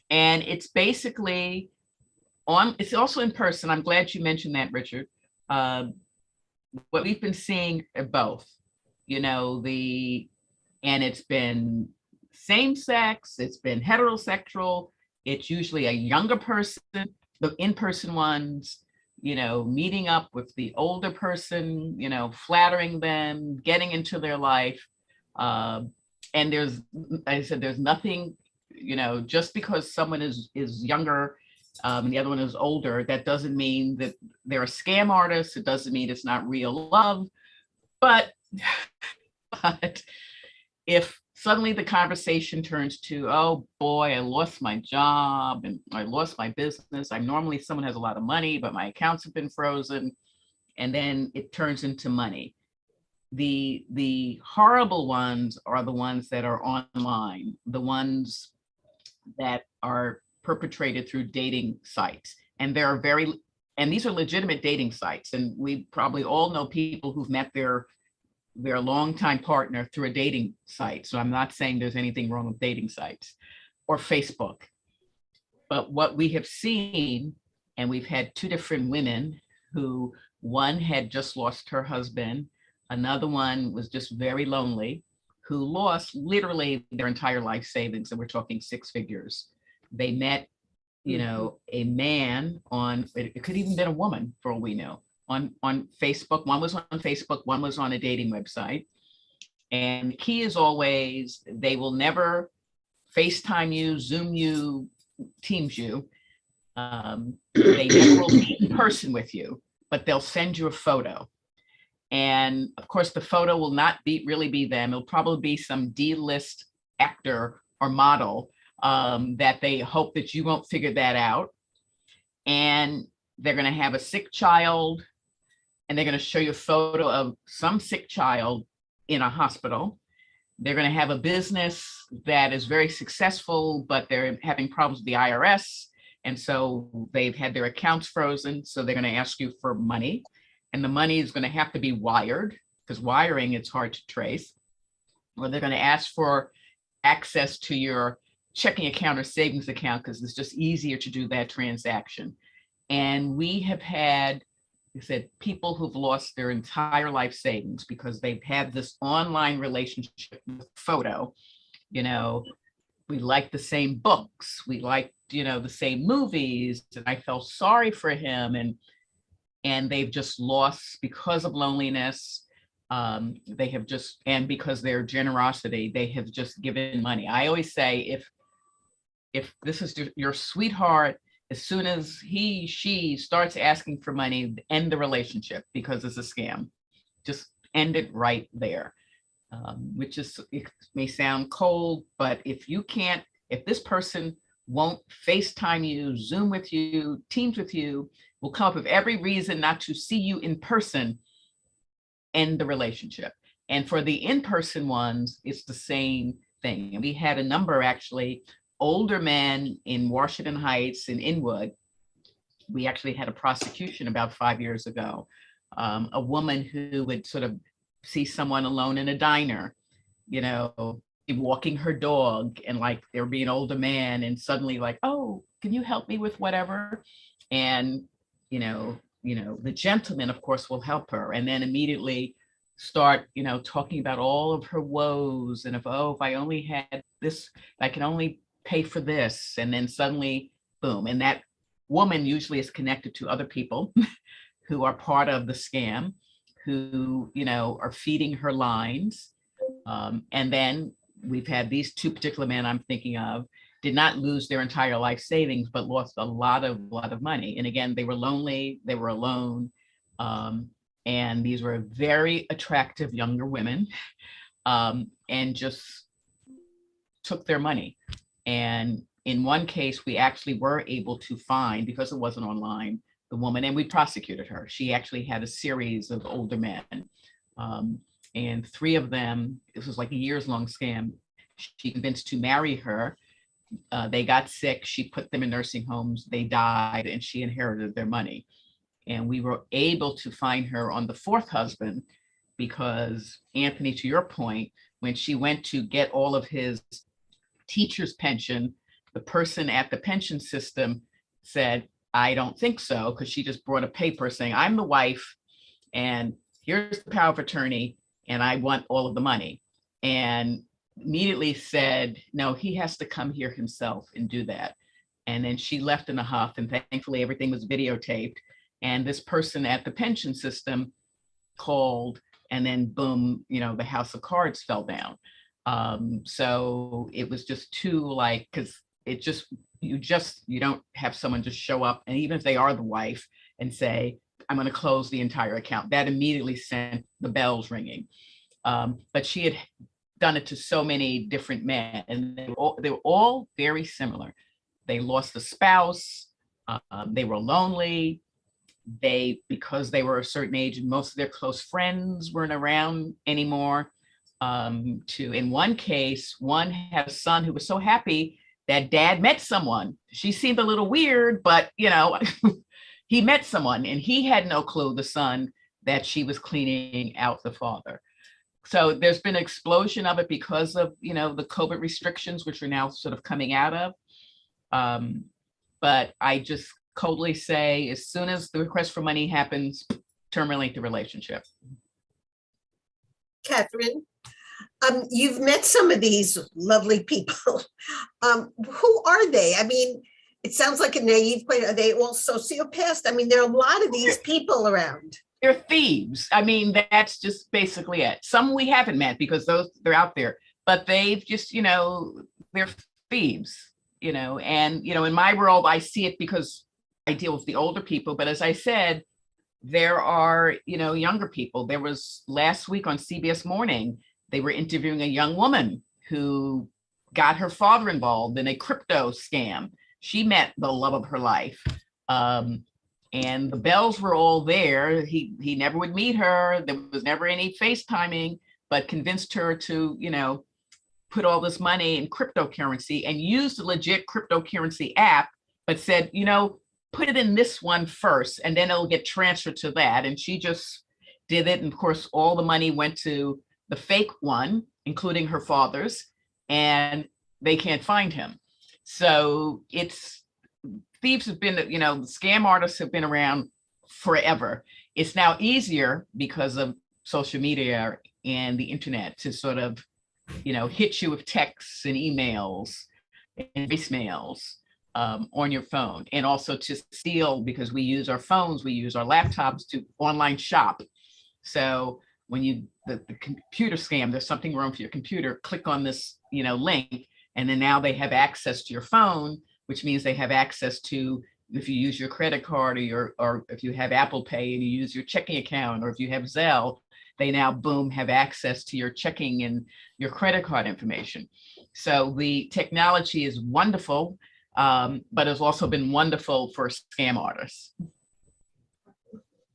And it's basically it's also in person. I'm glad you mentioned that, Richard. What we've been seeing both, and it's been same sex, it's been heterosexual, it's usually a younger person, the in-person ones, meeting up with the older person, flattering them, getting into their life. And there's nothing, just because someone is younger and the other one is older, that doesn't mean that they're a scam artist. It doesn't mean it's not real love. But if suddenly the conversation turns to, oh boy, I lost my job and I lost my business. I'm normally someone has a lot of money, but my accounts have been frozen. And then it turns into money. The horrible ones are the ones that are online, the ones that are perpetrated through dating sites. And these are legitimate dating sites. And we probably all know people who've met their longtime partner through a dating site. So I'm not saying there's anything wrong with dating sites or Facebook. But what we have seen, and we've had two different women who, one had just lost her husband, another one was just very lonely, who lost literally their entire life savings. And we're talking 6 figures. They met, a man on, it could even been a woman for all we know, on Facebook. One was on Facebook, one was on a dating website. And the key is always, they will never FaceTime you, Zoom you, Teams you. They never will meet in person with you, but they'll send you a photo. And of course, the photo will not really be them. It'll probably be some D-list actor or model that they hope that you won't figure that out. And they're going to have a sick child, and they're going to show you a photo of some sick child in a hospital. They're going to have a business that is very successful, but they're having problems with the IRS. And so they've had their accounts frozen. So they're going to ask you for money, and the money is going to have to be wired, because wiring, it's hard to trace. Or they're going to ask for access to your checking account or savings account, because it's just easier to do that transaction. And we have had, I said, people who've lost their entire life savings because they've had this online relationship with photo. We like the same books, we like, the same movies, and I felt sorry for him. And they've just lost, because of loneliness, They have just, and because their generosity, they have just given money. I always say, if this is your sweetheart, as soon as she starts asking for money, end the relationship because it's a scam. Just end it right there. Which is, it may sound cold, but if this person won't FaceTime you, Zoom with you, Teams with you, will come up with every reason not to see you in person, end the relationship. And for the in-person ones, it's the same thing. And we had a number, actually, older men in Washington Heights and Inwood. We actually had a prosecution about 5 years ago. A woman who would sort of see someone alone in a diner, walking her dog, and like there would be an older man, and suddenly like, oh, can you help me with whatever? And the gentleman, of course, will help her, and then immediately start, talking about all of her woes, and if I only had this, I can only pay for this, and then suddenly, boom, and that woman usually is connected to other people who are part of the scam, who, are feeding her lines. And then we've had these two particular men I'm thinking of, did not lose their entire life savings, but lost a lot of money. And again, they were lonely, they were alone. And these were very attractive younger women, and just took their money. And in one case, we actually were able to find, because it wasn't online, the woman, and we prosecuted her. She actually had a series of older men, and 3 of them, this was like a years-long scam, she convinced to marry her. They got sick, she put them in nursing homes, they died, and she inherited their money. And we were able to find her on the 4th husband, because Anthony, to your point, when she went to get all of his teacher's pension, the person at the pension system said, I don't think so, because she just brought a paper saying, I'm the wife, and here's the power of attorney, and I want all of the money. And immediately said, no, he has to come here himself and do that. And then she left in a huff, and thankfully everything was videotaped. And this person at the pension system called, and then boom, the house of cards fell down. So it was just too because it just, you don't have someone just show up, and even if they are the wife, and say, I'm going to close the entire account. That immediately sent the bells ringing. But she had done it to so many different men, and they were all very similar. They lost a spouse, they were lonely, because they were a certain age, and most of their close friends weren't around anymore. In one case, one had a son who was so happy that dad met someone. She seemed a little weird, but he met someone, and he had no clue, the son, that she was cleaning out the father. So there's been an explosion of it because of, the COVID restrictions, which we're now sort of coming out of. But I just coldly say, as soon as the request for money happens, terminate the relationship. Catherine, you've met some of these lovely people. Who are they? I mean, it sounds like a naive question. Are they all sociopaths? I mean, there are a lot of these people around. They're thieves. I mean, that's just basically it. Some we haven't met because they're out there, but they've just, they're thieves, and, in my world, I see it because I deal with the older people. But as I said, there are, younger people. There was last week on CBS Morning, they were interviewing a young woman who got her father involved in a crypto scam. She met the love of her life. And the bells were all there. He never would meet her. There was never any FaceTiming, but convinced her to, put all this money in cryptocurrency, and used a legit cryptocurrency app, but said, put it in this one first, and then it'll get transferred to that. And she just did it. And of course, all the money went to the fake one, including her father's, and they can't find him. So thieves have been, scam artists have been around forever. It's now easier because of social media and the internet to sort of, hit you with texts and emails and voicemails on your phone, and also to steal, because we use our phones, we use our laptops to online shop. So when the computer scam, there's something wrong with your computer, click on this, link, and then now they have access to your phone, which means they have access to, if you use your credit card or if you have Apple Pay and you use your checking account, or if you have Zelle, they now, boom, have access to your checking and your credit card information. So the technology is wonderful, but it's also been wonderful for scam artists.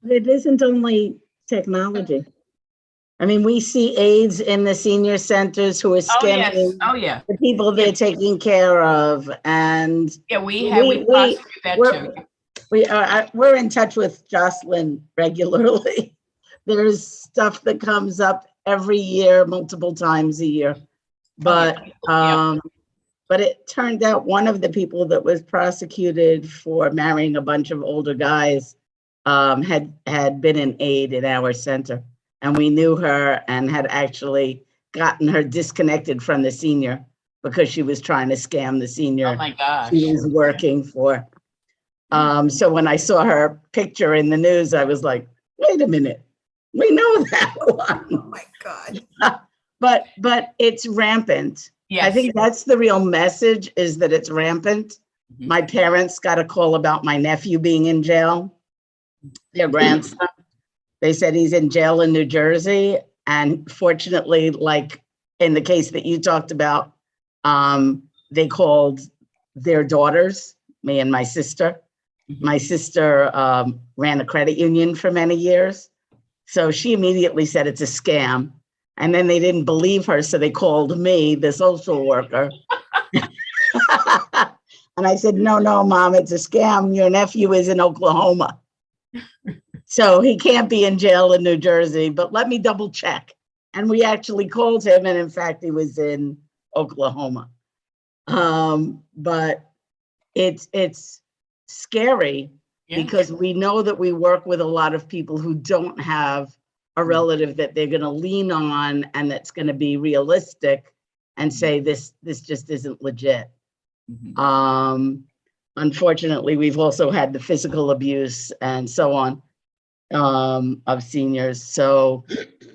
It isn't only technology. I mean, we see aides in the senior centers who are scamming the people they're taking care of, and we prosecute that too. We're in touch with Jocelyn regularly. There's stuff that comes up every year, multiple times a year, but it turned out one of the people that was prosecuted for marrying a bunch of older guys had been an aide in our center, and we knew her and had actually gotten her disconnected from the senior because she was trying to scam the senior. Oh my gosh. She was working for. So when I saw her picture in the news, I was like, wait a minute, we know that one. Oh my God. But it's rampant. Yes. I think that's the real message, is that it's rampant. Mm-hmm. My parents got a call about my nephew being in jail, their grandson. They said he's in jail in New Jersey. And fortunately, like in the case that you talked about, they called their daughters, me and my sister. My sister ran a credit union for many years. So she immediately said it's a scam. And then they didn't believe her, so they called me, the social worker. And I said, no, Mom, it's a scam. Your nephew is in Oklahoma. So he can't be in jail in New Jersey, but let me double check. And we actually called him, and in fact, he was in Oklahoma. But it's scary because we know that we work with a lot of people who don't have a relative that they're going to lean on and that's going to be realistic and say this just isn't legit. Unfortunately, we've also had the physical abuse and so on of seniors. So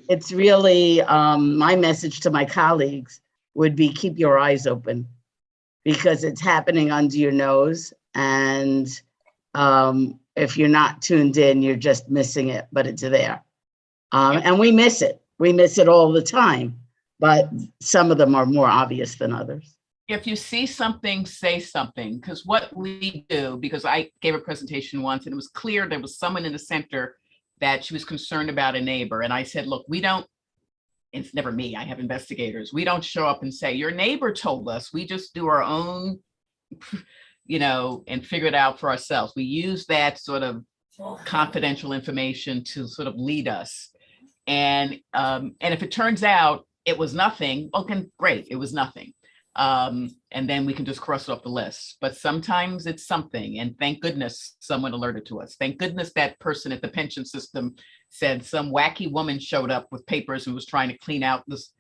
it's really my message to my colleagues would be keep your eyes open, because it's happening under your nose. And if you're not tuned in, you're just missing it, but it's there. And we miss it. We miss it all the time, but some of them are more obvious than others. If you see something, say something, because what we do, because I gave a presentation once and it was clear there was someone in the center that she was concerned about a neighbor. And I said, look, we don't, it's never me, I have investigators. We don't show up and say, your neighbor told us. We just do our own, and figure it out for ourselves. We use that sort of confidential information to sort of lead us. And if it turns out it was nothing, okay, great, it was nothing. And then we can just cross it off the list. But sometimes it's something, and thank goodness someone alerted to us. Thank goodness that person at the pension system said some wacky woman showed up with papers and was trying to clean out this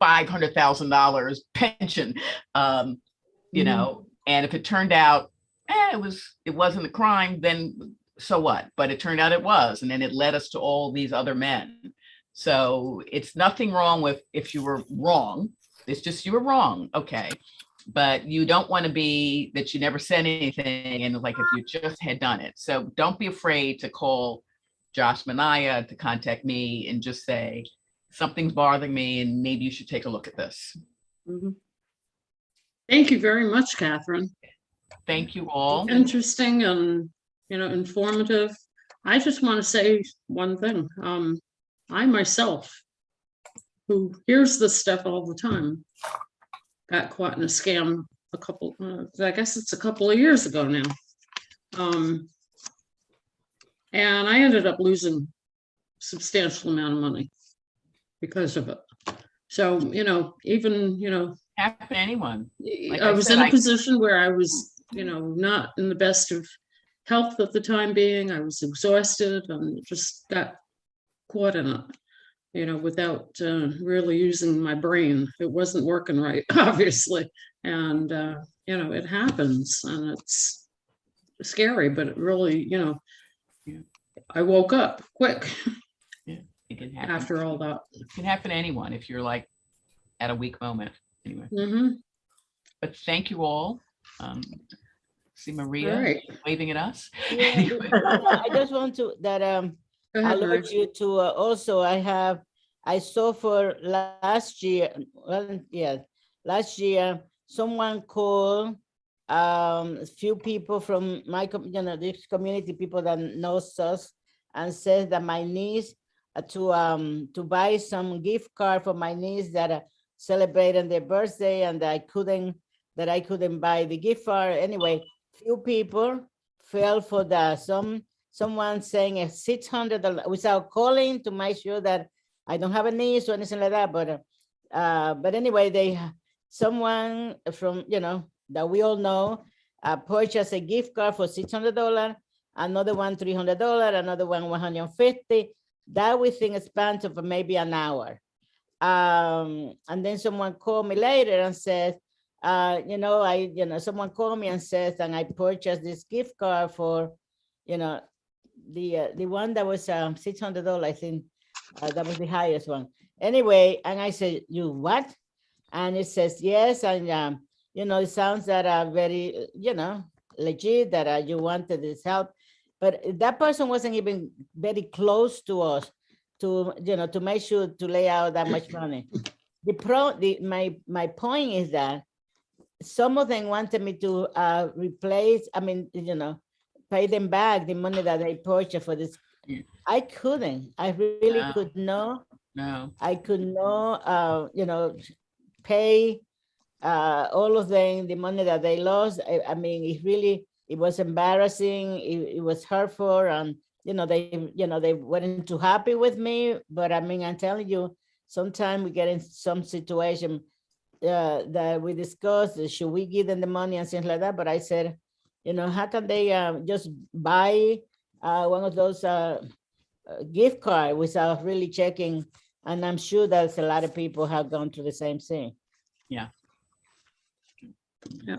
$500,000 pension, and if it turned out it wasn't a crime, then so what? But it turned out it was, and then it led us to all these other men. So it's nothing wrong with if you were wrong. It's just you were wrong, okay. But you don't want to be that you never said anything, and like if you just had done it. So don't be afraid to call Josh Manaya, to contact me and just say, something's bothering me and maybe you should take a look at this. Thank you very much, Catherine. Thank you all. Interesting and, informative. I just want to say one thing. I myself, who hears this stuff all the time, got caught in a scam I guess it's a couple of years ago now. And I ended up losing a substantial amount of money because of it. So, even, happen to anyone. Like I was in a position where I was, not in the best of health at the time being. I was exhausted and just got caught in it, without really using my brain. It wasn't working right, obviously. And, it happens and it's scary, but it really, I woke up quick. It can happen. after all that. It can happen to anyone if you're like at a weak moment. Anyway. But thank you all. See Maria waving at us. Yeah, I just want to alert you to also I saw for last year, last year someone called a few people from my this community, people that knows us, and says that my niece to buy some gift card for my niece that are celebrating their birthday, and I couldn't buy the gift card. Anyway, few people fell for that. Someone saying a $600 without calling to make sure that I don't have a niece or anything like that. But anyway, someone from that we all know purchased a gift card for $600, another one $300, another one $150. That within a span of maybe an hour. And then someone called me later and said, someone called me and says, and I purchased this gift card for, the one that was $600, I think that was the highest one. Anyway, and I said, you what? And it says, yes, and it sounds that are very, legit, that you wanted this help. But that person wasn't even very close to us to make sure to lay out that much money. My point is that some of them wanted me to replace, pay them back the money that they purchased for this. I couldn't. I really could not. No. I could not, pay all of them the money that they lost. It was embarrassing. It was hurtful, and they weren't too happy with me. But I'm telling you, sometimes we get in some situation that we discussed, should we give them the money and things like that? But I said, how can they just buy one of those gift cards without really checking? And I'm sure that a lot of people have gone through the same thing. Yeah. Yeah.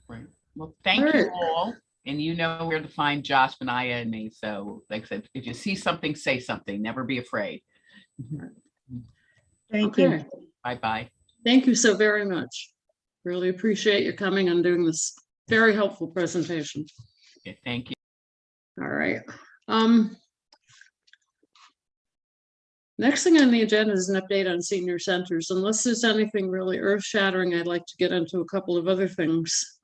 Right. Well, thank you all. And you know where to find Josh, Benaya, and me. So like I said, if you see something, say something. Never be afraid. Thank you. Bye-bye. Thank you so very much. Really appreciate you coming and doing this very helpful presentation. Okay, thank you. All right. Next thing on the agenda is an update on senior centers. Unless there's anything really earth-shattering, I'd like to get into a couple of other things.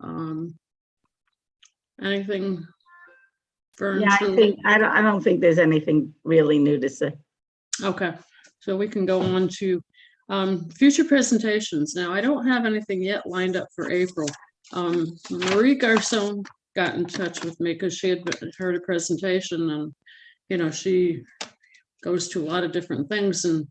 Anything? Fern, yeah, I don't think there's anything really new to say. Okay, so we can go on to future presentations. Now, I don't have anything yet lined up for April. Marie Garcon got in touch with me because she had heard a presentation, and she goes to a lot of different things and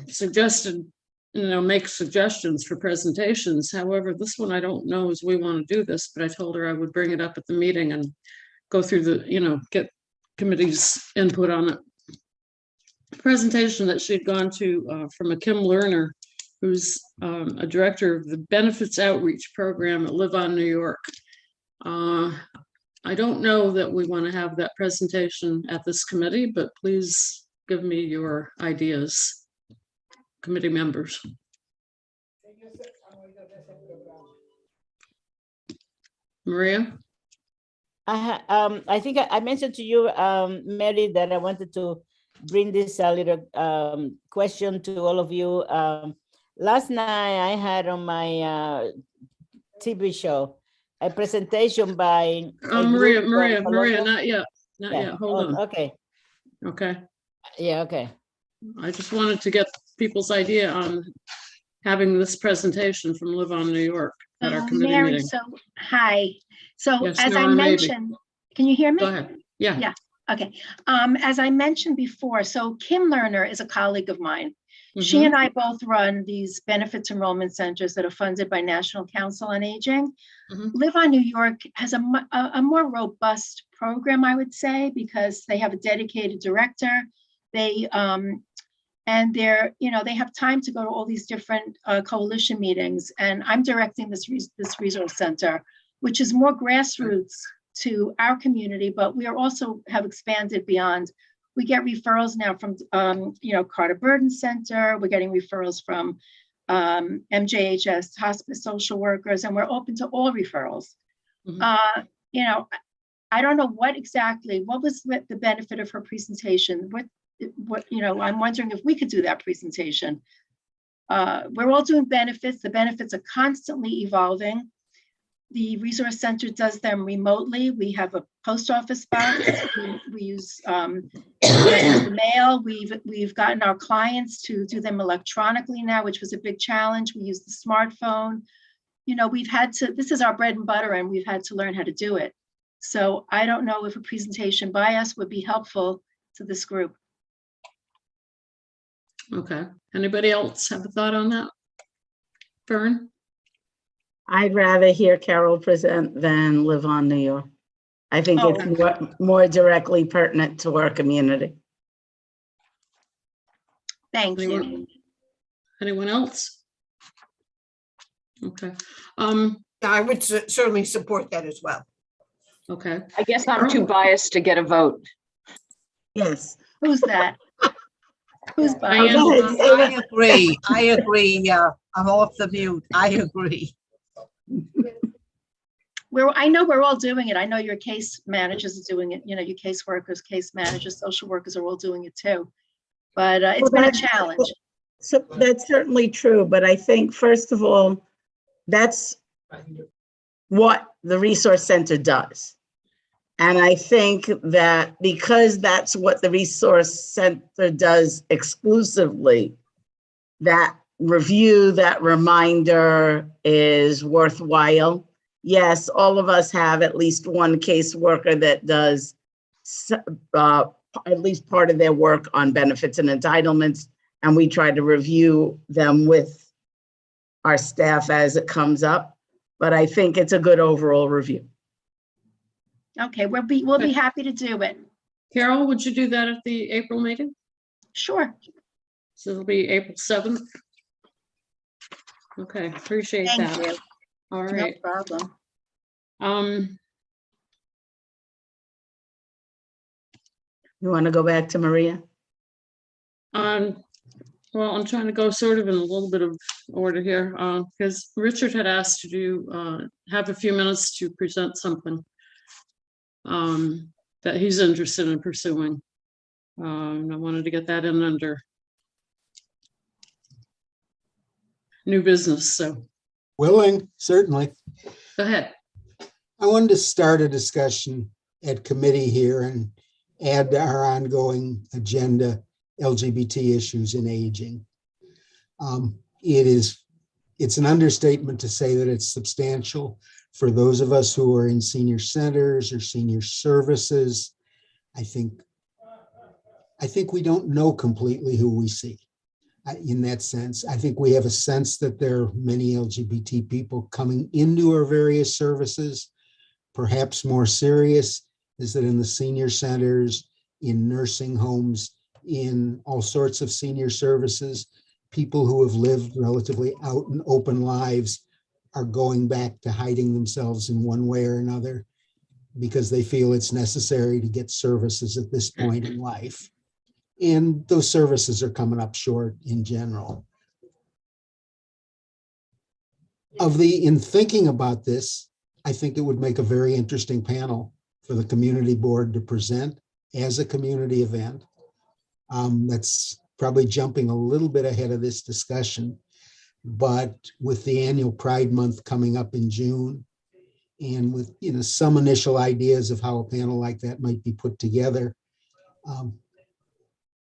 suggested, make suggestions for presentations. However, this one I don't know as we want to do this, but I told her I would bring it up at the meeting and go through the, get committee's input on it. Presentation that she'd gone to from a Kim Lerner, who's a director of the Benefits Outreach Program at Live On New York. I don't know that we want to have that presentation at this committee, but please give me your ideas, committee members. Maria? I think I mentioned to you, Mary, that I wanted to bring this little question to all of you. Last night I had on my TV show a presentation by Maria, not yet. Not yet. Hold on. Okay. Okay. Yeah, okay. I just wanted to get people's idea on having this presentation from Live On New York at our committee Mary, meeting. so hi. So Yes, as I Nora, maybe. mentioned, can you hear me? Go ahead. Yeah. Yeah. Okay. As I mentioned before, so Kim Lerner is a colleague of mine. She and I both run these benefits enrollment centers that are funded by National Council on Aging. Live On New York has a more robust program, I would say, because they have a dedicated director. They and they're, they have time to go to all these different coalition meetings. And I'm directing this resource center, which is more grassroots to our community, but we are also have expanded beyond we get referrals now from, Carter Burden Center. We're getting referrals from MJHS, hospice social workers, and we're open to all referrals. I don't know what was the benefit of her presentation? I'm wondering if we could do that presentation. We're all doing benefits. The benefits are constantly evolving. The resource center does them remotely. We have a post office box. We use the mail. We've gotten our clients to do them electronically now, which was a big challenge. We use the smartphone. This is our bread and butter, and we've had to learn how to do it. So I don't know if a presentation by us would be helpful to this group. Okay. Anybody else have a thought on that? Fern? I'd rather hear Carol present than live on New York. I think it's more directly pertinent to our community. Thank you. Anyone else? Okay. I would certainly support that as well. Okay. I guess I'm too biased to get a vote. Yes. Who's that? Who's biased? I agree. I agree. Yeah, I'm off the mute. I agree. I know we're all doing it. I know your case managers are doing it. Your case workers, case managers, social workers are all doing it too. But it's been a challenge. So that's certainly true. But I think, first of all, that's what the resource center does. And I think that because that's what the resource center does exclusively, that review, that reminder is worthwhile. Yes, all of us have at least one caseworker that does at least part of their work on benefits and entitlements, and we try to review them with our staff as it comes up. But I think it's a good overall review. Okay, we'll be happy to do it. Carol, would you do that at the April meeting? Sure. So it'll be April 7th. Okay, appreciate that. Thank you. All right. No problem. You want to go back to Maria? Well, I'm trying to go sort of in a little bit of order here, because Richard had asked to do have a few minutes to present something that he's interested in pursuing. I wanted to get that in under new business, so. Willing, certainly. Go ahead. I wanted to start a discussion at committee here and add to our ongoing agenda LGBT issues in aging. It's an understatement to say that it's substantial for those of us who are in senior centers or senior services. I think we don't know completely who we see. In that sense, I think we have a sense that there are many LGBT people coming into our various services. Perhaps more serious is that in the senior centers, in nursing homes, in all sorts of senior services, people who have lived relatively out and open lives are going back to hiding themselves in one way or another because they feel it's necessary to get services at this point in life. And those services are coming up short in general. In thinking about this, I think it would make a very interesting panel for the community board to present as a community event. That's probably jumping a little bit ahead of this discussion, but with the annual Pride Month coming up in June, and with some initial ideas of how a panel like that might be put together,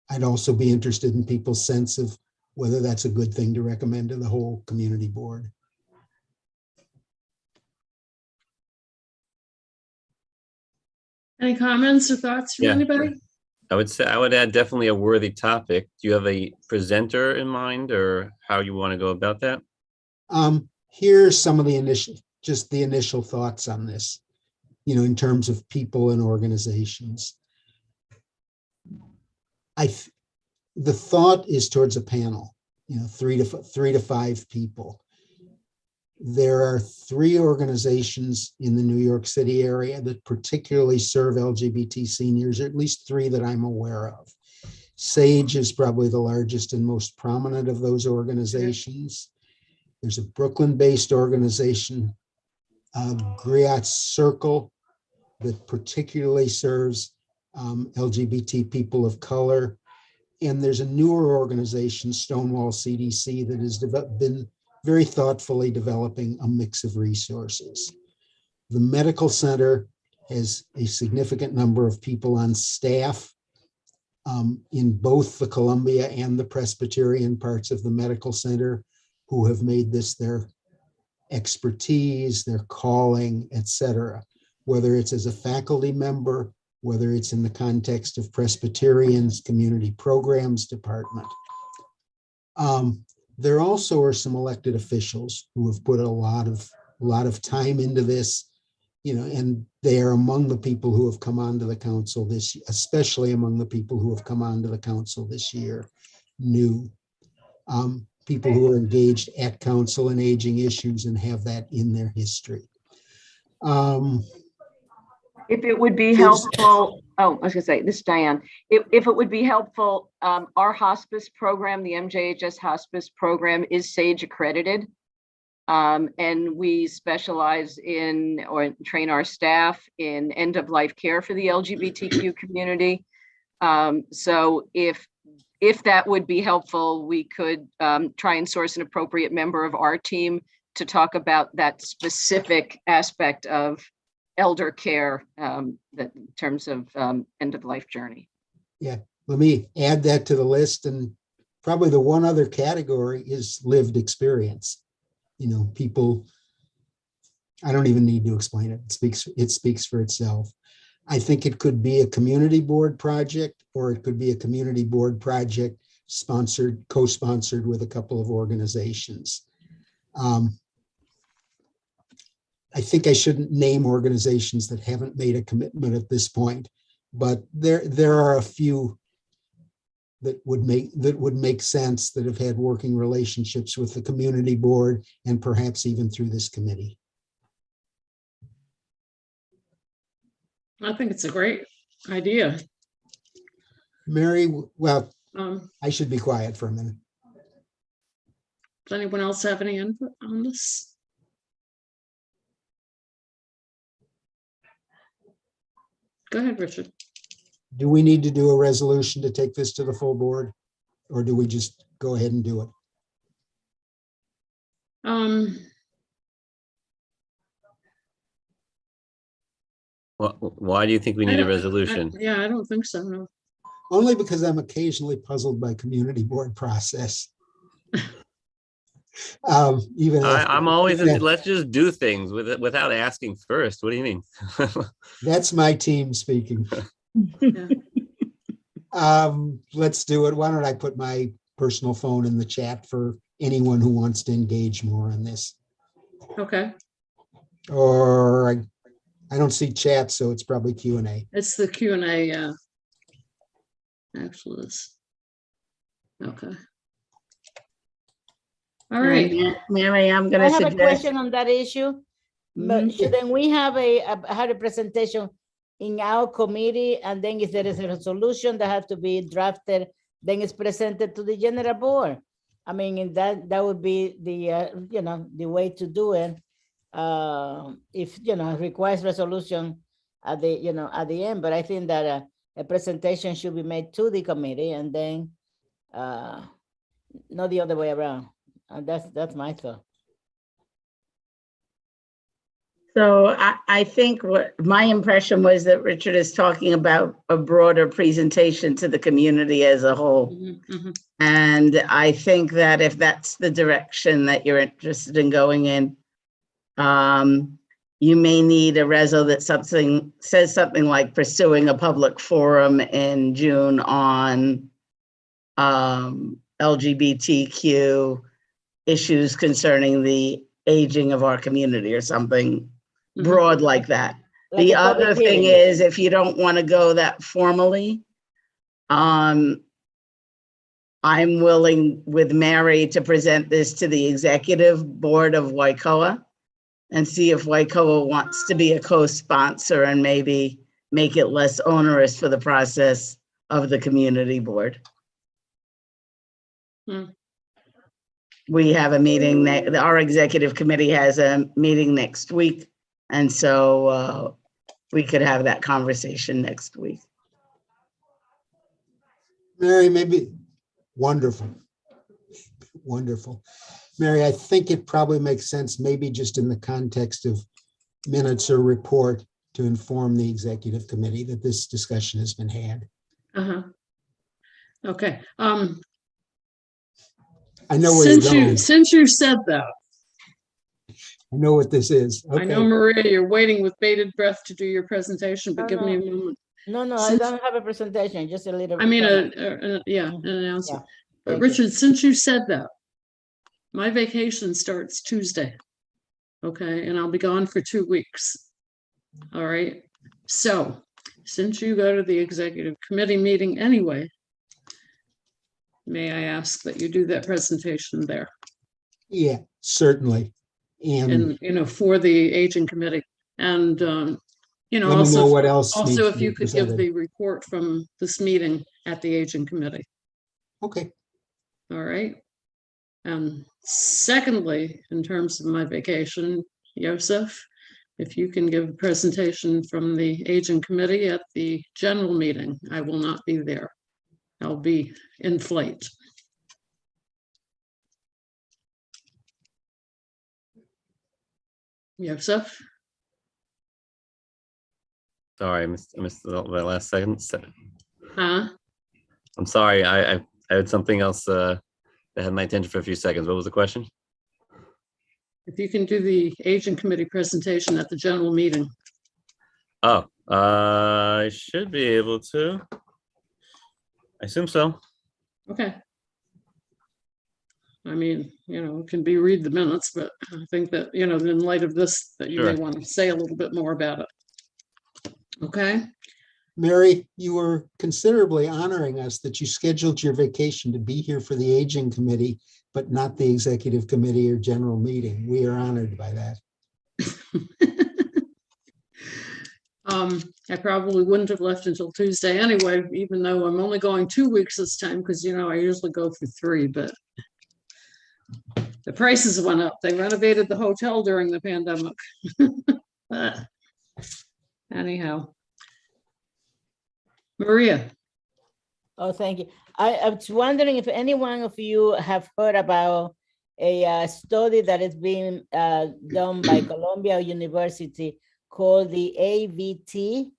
I'd also be interested in people's sense of whether that's a good thing to recommend to the whole community board. Any comments or thoughts from anybody? I would say I would add definitely a worthy topic. Do you have a presenter in mind or how you want to go about that? Here's some of the initial thoughts on this, in terms of people and organizations. The thought is towards a panel, 3 to 5 people. There are 3 organizations in the New York City area that particularly serve LGBT seniors, or at least 3 that I'm aware of. SAGE is probably the largest and most prominent of those organizations. There's a Brooklyn-based organization, Griot's Circle, that particularly serves LGBT people of color. And there's a newer organization, Stonewall CDC, that has been very thoughtfully developing a mix of resources. The medical center has a significant number of people on staff in both the Columbia and the Presbyterian parts of the medical center who have made this their expertise, their calling, etc. Whether it's as a faculty member, whether it's in the context of Presbyterian's community programs department. There also are some elected officials who have put a lot of time into this, and they are among the people who have come onto the council this, especially among the people who have come onto the council this year, new people who are engaged at council and aging issues and have that in their history. If it would be helpful, I was gonna say, this is Diane. If it would be helpful, our hospice program, the MJHS hospice program, is SAGE accredited. And we specialize in, or train our staff in, end-of-life care for the LGBTQ community. So if that would be helpful, we could try and source an appropriate member of our team to talk about that specific aspect of elder care, that in terms of end-of-life journey. Yeah, let me add that to the list. And probably the one other category is lived experience. People, I don't even need to explain it. It speaks for itself. I think it could be a community board project, or it could be a community board project co-sponsored with a couple of organizations. I think I shouldn't name organizations that haven't made a commitment at this point, but there are a few that would make sense, that have had working relationships with the community board and perhaps even through this committee. I think it's a great idea. Mary, well, I should be quiet for a minute. Does anyone else have any input on this? Go ahead, Richard. Do we need to do a resolution to take this to the full board, or do we just go ahead and do it? Why do you think we need a resolution? I don't think so, no. Only because I'm occasionally puzzled by community board process. I'm always let's just do things without asking first. What do you mean? That's my team speaking. Let's do it. Why don't I put my personal phone in the chat for anyone who wants to engage more on this? Okay. Or I don't see chat, so it's probably Q&A. It's the Q&A. Actually, this. Okay. All right, Mary, I'm going I to have suggest. a question on that issue. But shouldn't we have a presentation in our committee, and then if there is a resolution that has to be drafted, then it's presented to the general board? I mean, that would be the the way to do it. If it requires resolution at the at the end, but I think that a presentation should be made to the committee, and then not the other way around. That's my thought. So I think what my impression was that Richard is talking about a broader presentation to the community as a whole. And I think that if that's the direction that you're interested in going in, you may need a reso that says something like pursuing a public forum in June on LGBTQ issues concerning the aging of our community, or something broad like that. Like the other thing is, if you don't want to go that formally, I'm willing with Mary to present this to the executive board of WICOA and see if WICOA wants to be a co-sponsor and maybe make it less onerous for the process of the community board. We have a meeting, our executive committee has a meeting next week. And so we could have that conversation next week. Mary, maybe, wonderful. Wonderful. Mary, I think it probably makes sense, maybe just in the context of minutes or report, to inform the executive committee that this discussion has been had. Okay. I know where you're going. Since you said that, I know what this is. I know, Maria, you're waiting with bated breath to do your presentation, but give me a moment. No, I don't have a presentation, just a little. I mean, yeah, an announcement. But thank Richard, since you said that, my vacation starts Tuesday. Okay, and I'll be gone for 2 weeks. All right. So since you go to the executive committee meeting anyway, may I ask that you do that presentation there? Yeah, certainly. And for the aging committee. And let also, me know what else needs also to if be you could give presented. the report from this meeting at the aging committee. Okay. All right. And secondly, in terms of my vacation, Joseph, if you can give a presentation from the aging committee at the general meeting, I will not be there. I'll be in flight. Joseph? Sorry, I missed the last second. Huh? I'm sorry, I had something else that had my attention for a few seconds. What was the question? If you can do the aging committee presentation at the general meeting. Oh, I should be able to. I assume so. Okay. I mean, it can be read the minutes, but I think that, in light of this, that you may Sure. want to say a little bit more about it. Okay. Mary, you were considerably honoring us that you scheduled your vacation to be here for the aging committee, but not the executive committee or general meeting. We are honored by that. I probably wouldn't have left until Tuesday anyway, even though I'm only going 2 weeks this time, because I usually go for 3, but the prices went up. They renovated the hotel during the pandemic. Anyhow. Maria. Oh, thank you. I was wondering if any one of you have heard about a study that is being done by Columbia University called the AVT.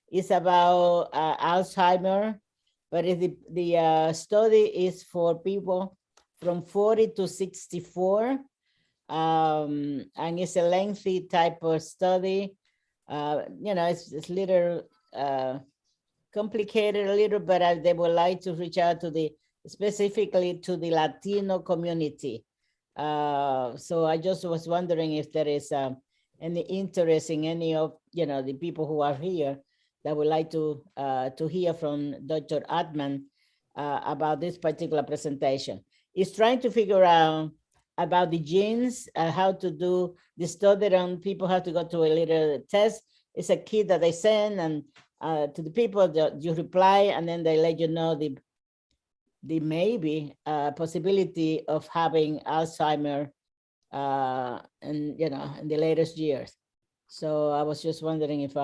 It's about Alzheimer, but the study is for people from 40 to 64. And it's a lengthy type of study. It's a little complicated a little, but they would like to reach out to specifically to the Latino community. So I just was wondering if there is any interest in any of the people who are here that would like to hear from Dr. Atman about this particular presentation. It's trying to figure out about the genes, how to do the study on people, have to go to a little test. It's a kit that they send and to the people that you reply, and then they let you know the maybe possibility of having Alzheimer in the latest years. So I was just wondering if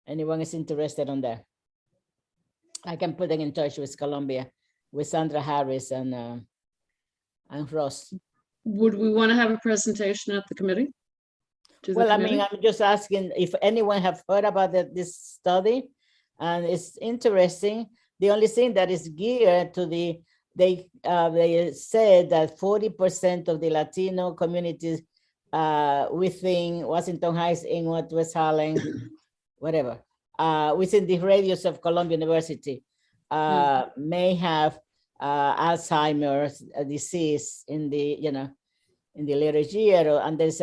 anyone is interested on that. I can put them in touch with Columbia, with Sandra Harris and Ross. Would we want to have a presentation at the committee? Well, I mean, I'm just asking if anyone have heard about this study, and it's interesting. The only thing that is geared to they said that 40% of the Latino communities within Washington Heights, Inwood, West Harlem, whatever, within the radius of Columbia University may have Alzheimer's disease in the latest year, and there's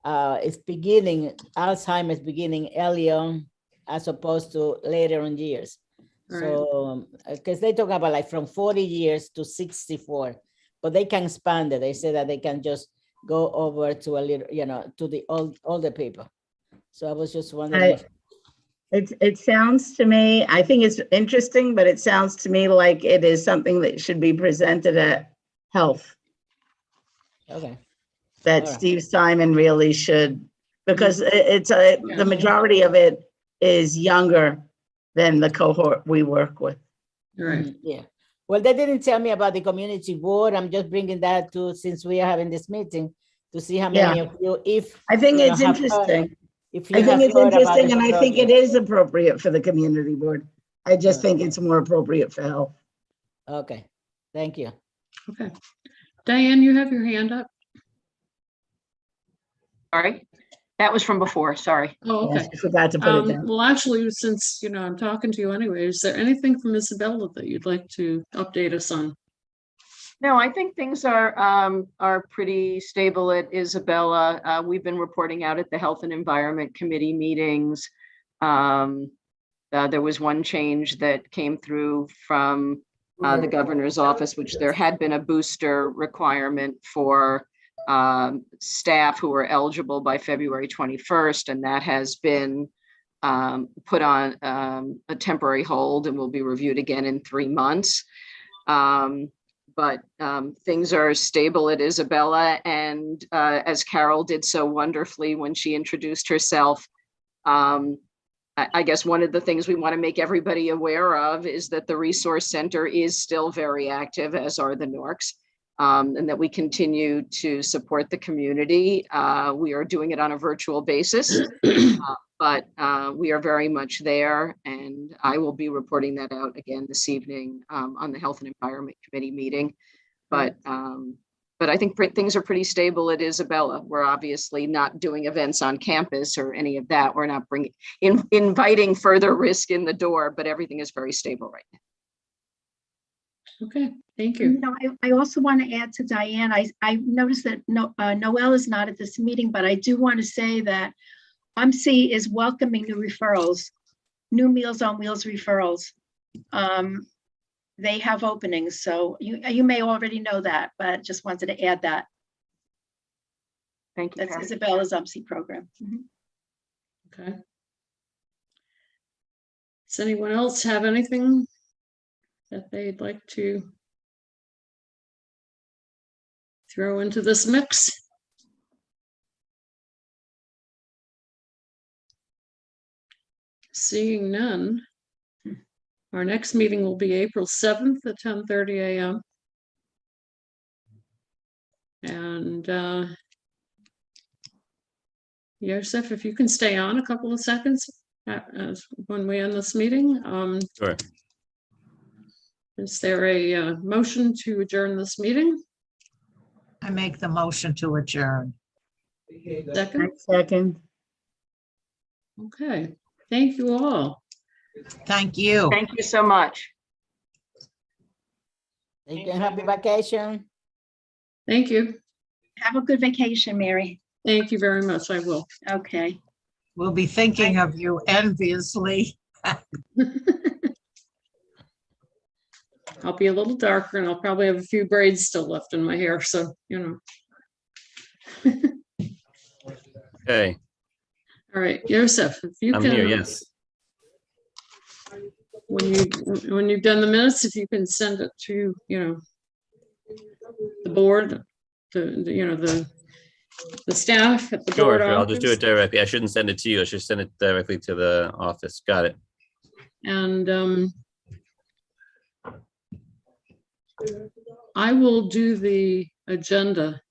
Alzheimer's beginning early on as opposed to later in years. Right. So, because they talk about like from 40 years to 64, but they can expand it. They say that they can just go over to a little, you know, to the older people. So I was just wondering. It sounds to me, I think it's interesting, but it sounds to me like it is something that should be presented at health. Okay. That All right. Steve Simon really should, because the majority of it is younger than the cohort we work with. Right. Yeah. Well, they didn't tell me about the community board. I'm just bringing that to, since we are having this meeting, to see how many of you, if I think you know, it's have interesting. if you I think have it's heard about interesting, this and I think it project. is appropriate for the community board. I just think it's more appropriate for health. Okay, thank you. Okay. Diane, you have your hand up. Sorry, that was from before, sorry. Oh, okay. Yes, I forgot to put it down. Well, actually, since, you know, I'm talking to you anyway, is there anything from Isabella that you'd like to update us on? No, I think things are pretty stable at Isabella. We've been reporting out at the Health and Environment Committee meetings. There was one change that came through from the governor's office, which there had been a booster requirement for staff who were eligible by February 21st, and that has been put on a temporary hold and will be reviewed again in 3 months. But things are stable at Isabella, and as Carol did so wonderfully when she introduced herself, I guess one of the things we want to make everybody aware of is that the Resource Center is still very active, as are the NORCs, and that we continue to support the community. We are doing it on a virtual basis, but we are very much there, and I will be reporting that out again this evening on the Health and Environment Committee meeting. But I think things are pretty stable at Isabella. We're obviously not doing events on campus or any of that. We're not inviting further risk in the door, but everything is very stable right now. Okay, thank you. I also want to add to Diane, I noticed that Noelle is not at this meeting, but I do want to say that UMC is welcoming new referrals, new Meals on Wheels referrals. They have openings, so you may already know that, but just wanted to add that. Thank you. That's Isabella's UMC program. Okay. Does anyone else have anything that they'd like to throw into this mix? Seeing none, our next meeting will be April 7th at 10:30 a.m. And Joseph, if you can stay on a couple of seconds when we end this meeting. Sure. Is there a motion to adjourn this meeting? I make the motion to adjourn. Second? Second. Okay, thank you all. Thank you. Thank you so much. Thank you. Happy vacation. Thank you. Have a good vacation, Mary. Thank you very much. I will. Okay. We'll be thinking of you enviously. I'll be a little darker and I'll probably have a few braids still left in my hair, so, you know. Okay. All right, Joseph, if you I'm can. here, yes. When you've done the minutes, if you can send it to, you know, the board, the staff at the board Sure, I'll office. just do it directly. I shouldn't send it to you. I should send it directly to the office. Got it. And I will do the agenda.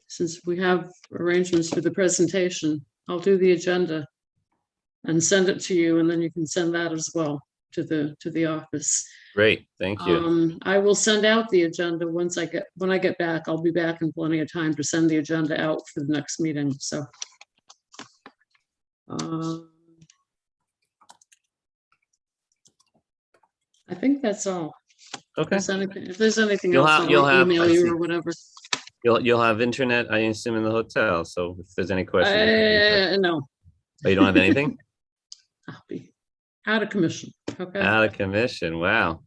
Since we have arrangements for the presentation, I'll do the agenda and send it to you, and then you can send that as well to the office. Great, thank you. I will send out the agenda when I get back. I'll be back in plenty of time to send the agenda out for the next meeting. So I think that's all. Okay. If there's anything else, I'll email you or whatever. You'll have internet, I assume, in the hotel. So if there's any questions, no. Oh, you don't have anything? Out of commission, okay? Out of commission. Wow.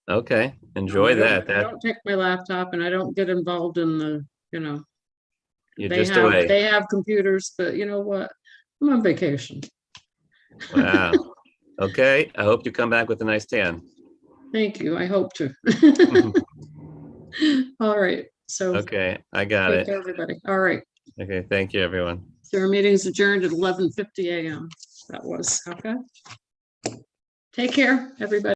Okay, I enjoy don't- that. I That don't take my laptop and I don't get involved in the, you're they just have, away. they have computers, but you know what? I'm on vacation. Wow. Okay, I hope you come back with a nice tan. Thank you. I hope to. All right, so Okay, I got take it. care, everybody. All right, Okay, thank you, everyone. so our meeting's adjourned at 11:50 a.m. That was, okay? Take care, everybody.